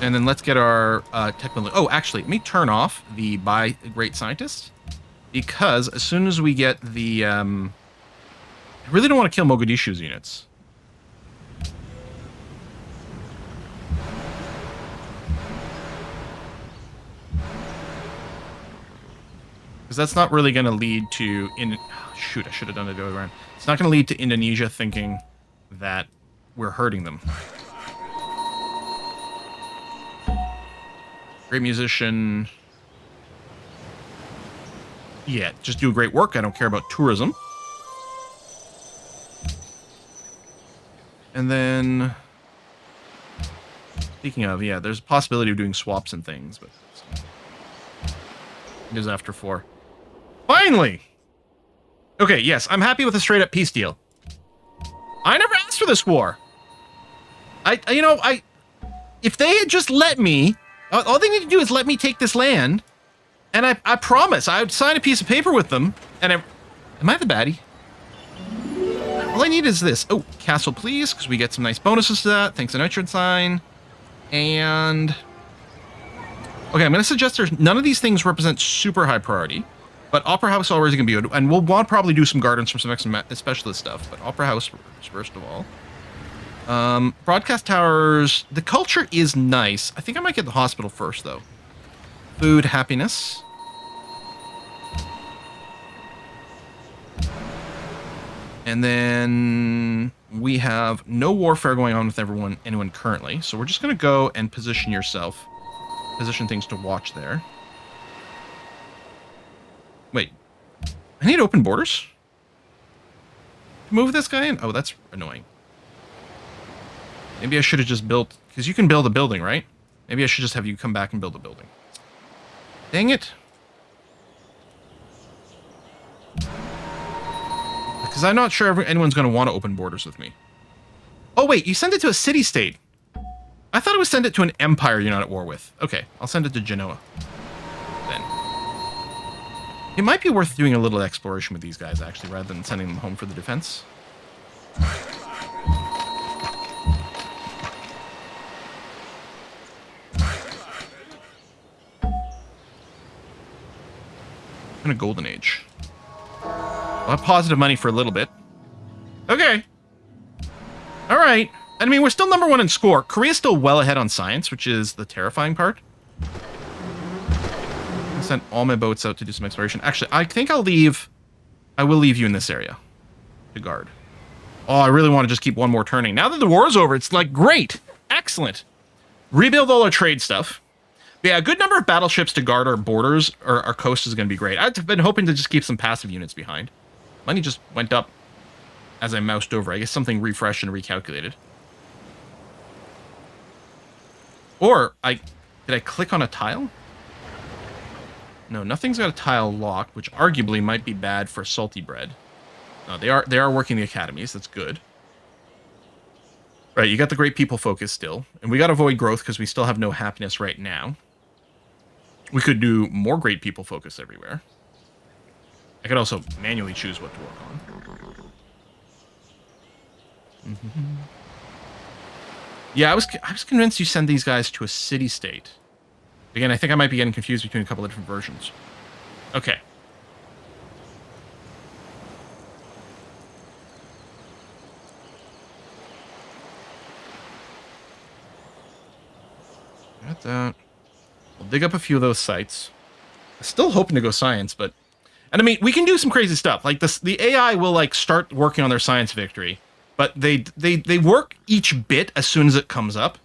And then let's get our technology. Oh, actually, let me turn off the by great scientist. Because as soon as we get the... I really don't want to kill Mogadishu's units. Because that's not really going to lead to... shoot, I should have done it the other way around. It's not going to lead to Indonesia thinking that we're hurting them. Great musician. Yeah, just do great work. I don't care about tourism. And then... Speaking of, yeah, there's a possibility of doing swaps and things, but... It is after 4. Finally! Okay, yes, I'm happy with a straight-up peace deal. I never asked for this war. If they had just let me... All they need to do is let me take this land, and I promise I would sign a piece of paper with them, and am I the baddie? All I need is this. Oh, castle, please, because we get some nice bonuses to that. Thanks to Nitrogen Sign. And... Okay, I'm going to suggest there's none of these things represent super high priority, but Opera House is always going to be good, and we'll want to probably do some gardens for some extra specialist stuff, but Opera House first of all. Broadcast towers, the culture is nice. I think I might get the hospital first, though. Food, happiness. And then we have no warfare going on with anyone currently, so we're just going to go and position yourself. Position things to watch there. Wait. I need open borders? Move this guy in? Oh, that's annoying. Maybe I should have just built... Because you can build a building, right? Maybe I should just have you come back and build a building. Dang it. Because I'm not sure anyone's going to want to open borders with me. Oh, wait. You send it to a city-state. I thought it was send it to an empire you're not at war with. Okay. I'll send it to Genoa. Then. It might be worth doing a little exploration with these guys, actually, rather than sending them home for the defense. In a golden age. I'll have positive money for a little bit. Okay. All right. I mean, we're still #1 in score. Korea's still well ahead on science, which is the terrifying part. I sent all my boats out to do some exploration. Actually, I think I will leave you in this area to guard. Oh, I really want to just keep one more turning. Now that the war is over, it's like, great. Excellent. Rebuild all our trade stuff. But yeah, a good number of battleships to guard our borders or our coast is going to be great. I've been hoping to just keep some passive units behind. Money just went up as I moused over. I guess something refreshed and recalculated. Or, did I click on a tile? No, nothing's got a tile locked, which arguably might be bad for salty bread. No, they are working the academies. That's good. Right, you got the great people focus still. And we got to avoid growth because we still have no happiness right now. We could do more great people focus everywhere. I could also manually choose what to work on. Yeah, I was convinced you send these guys to a city-state. Again, I think I might be getting confused between a couple of different versions. Okay. Got that. I'll dig up a few of those sites. I'm still hoping to go science, but... And I mean, we can do some crazy stuff. Like, the AI will, like, start working on their science victory. But they work each bit as soon as it comes up.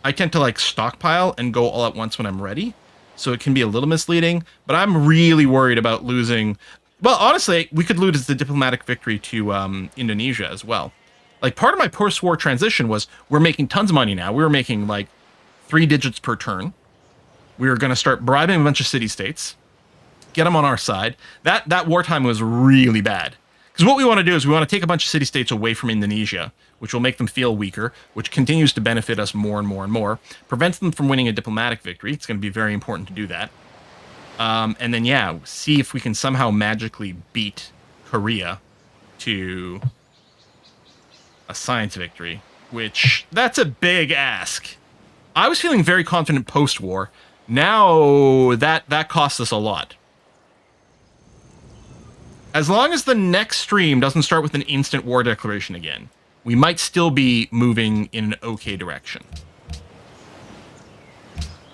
I tend to, like, stockpile and go all at once when I'm ready. So it can be a little misleading. But I'm really worried about losing... Well, honestly, we could lose the diplomatic victory to Indonesia as well. Like, part of my post-war transition was we're making tons of money now. We were making, like, 3 digits per turn. We were going to start bribing a bunch of city-states. Get them on our side. That wartime was really bad. Because what we want to do is we want to take a bunch of city-states away from Indonesia, which will make them feel weaker, which continues to benefit us more and more and more. Prevents them from winning a diplomatic victory. It's going to be very important to do that. And then, yeah, see if we can somehow magically beat Korea to a science victory, which that's a big ask. I was feeling very confident post-war. Now that costs us a lot. As long as the next stream doesn't start with an instant war declaration again, we might still be moving in an okay direction.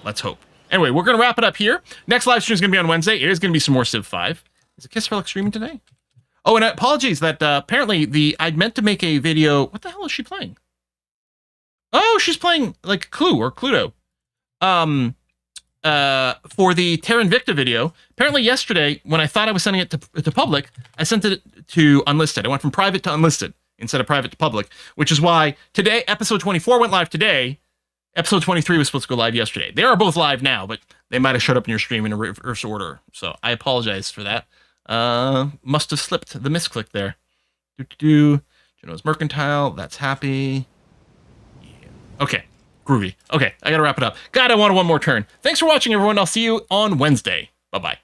Let's hope. Anyway, we're going to wrap it up here. Next live stream is going to be on Wednesday. It is going to be some more Civ 5. Is it Kiss Relic streaming today? Oh, and apologies that apparently I'd meant to make a video. What the hell is she playing? Oh, she's playing like Clue or Cluedo. For the Terra Invicta video. Apparently yesterday, when I thought I was sending it to public, I sent it to unlisted. I went from private to unlisted instead of private to public, which is why today, episode 24 went live today. Episode 23 was supposed to go live yesterday. They are both live now, but they might have showed up in your stream in a reverse order. So I apologize for that. Must have slipped the misclick there. Genoa's Mercantile, that's happy. Yeah. Okay, groovy. Okay, I gotta wrap it up. God, I wanted one more turn. Thanks for watching, everyone. I'll see you on Wednesday. Bye-bye.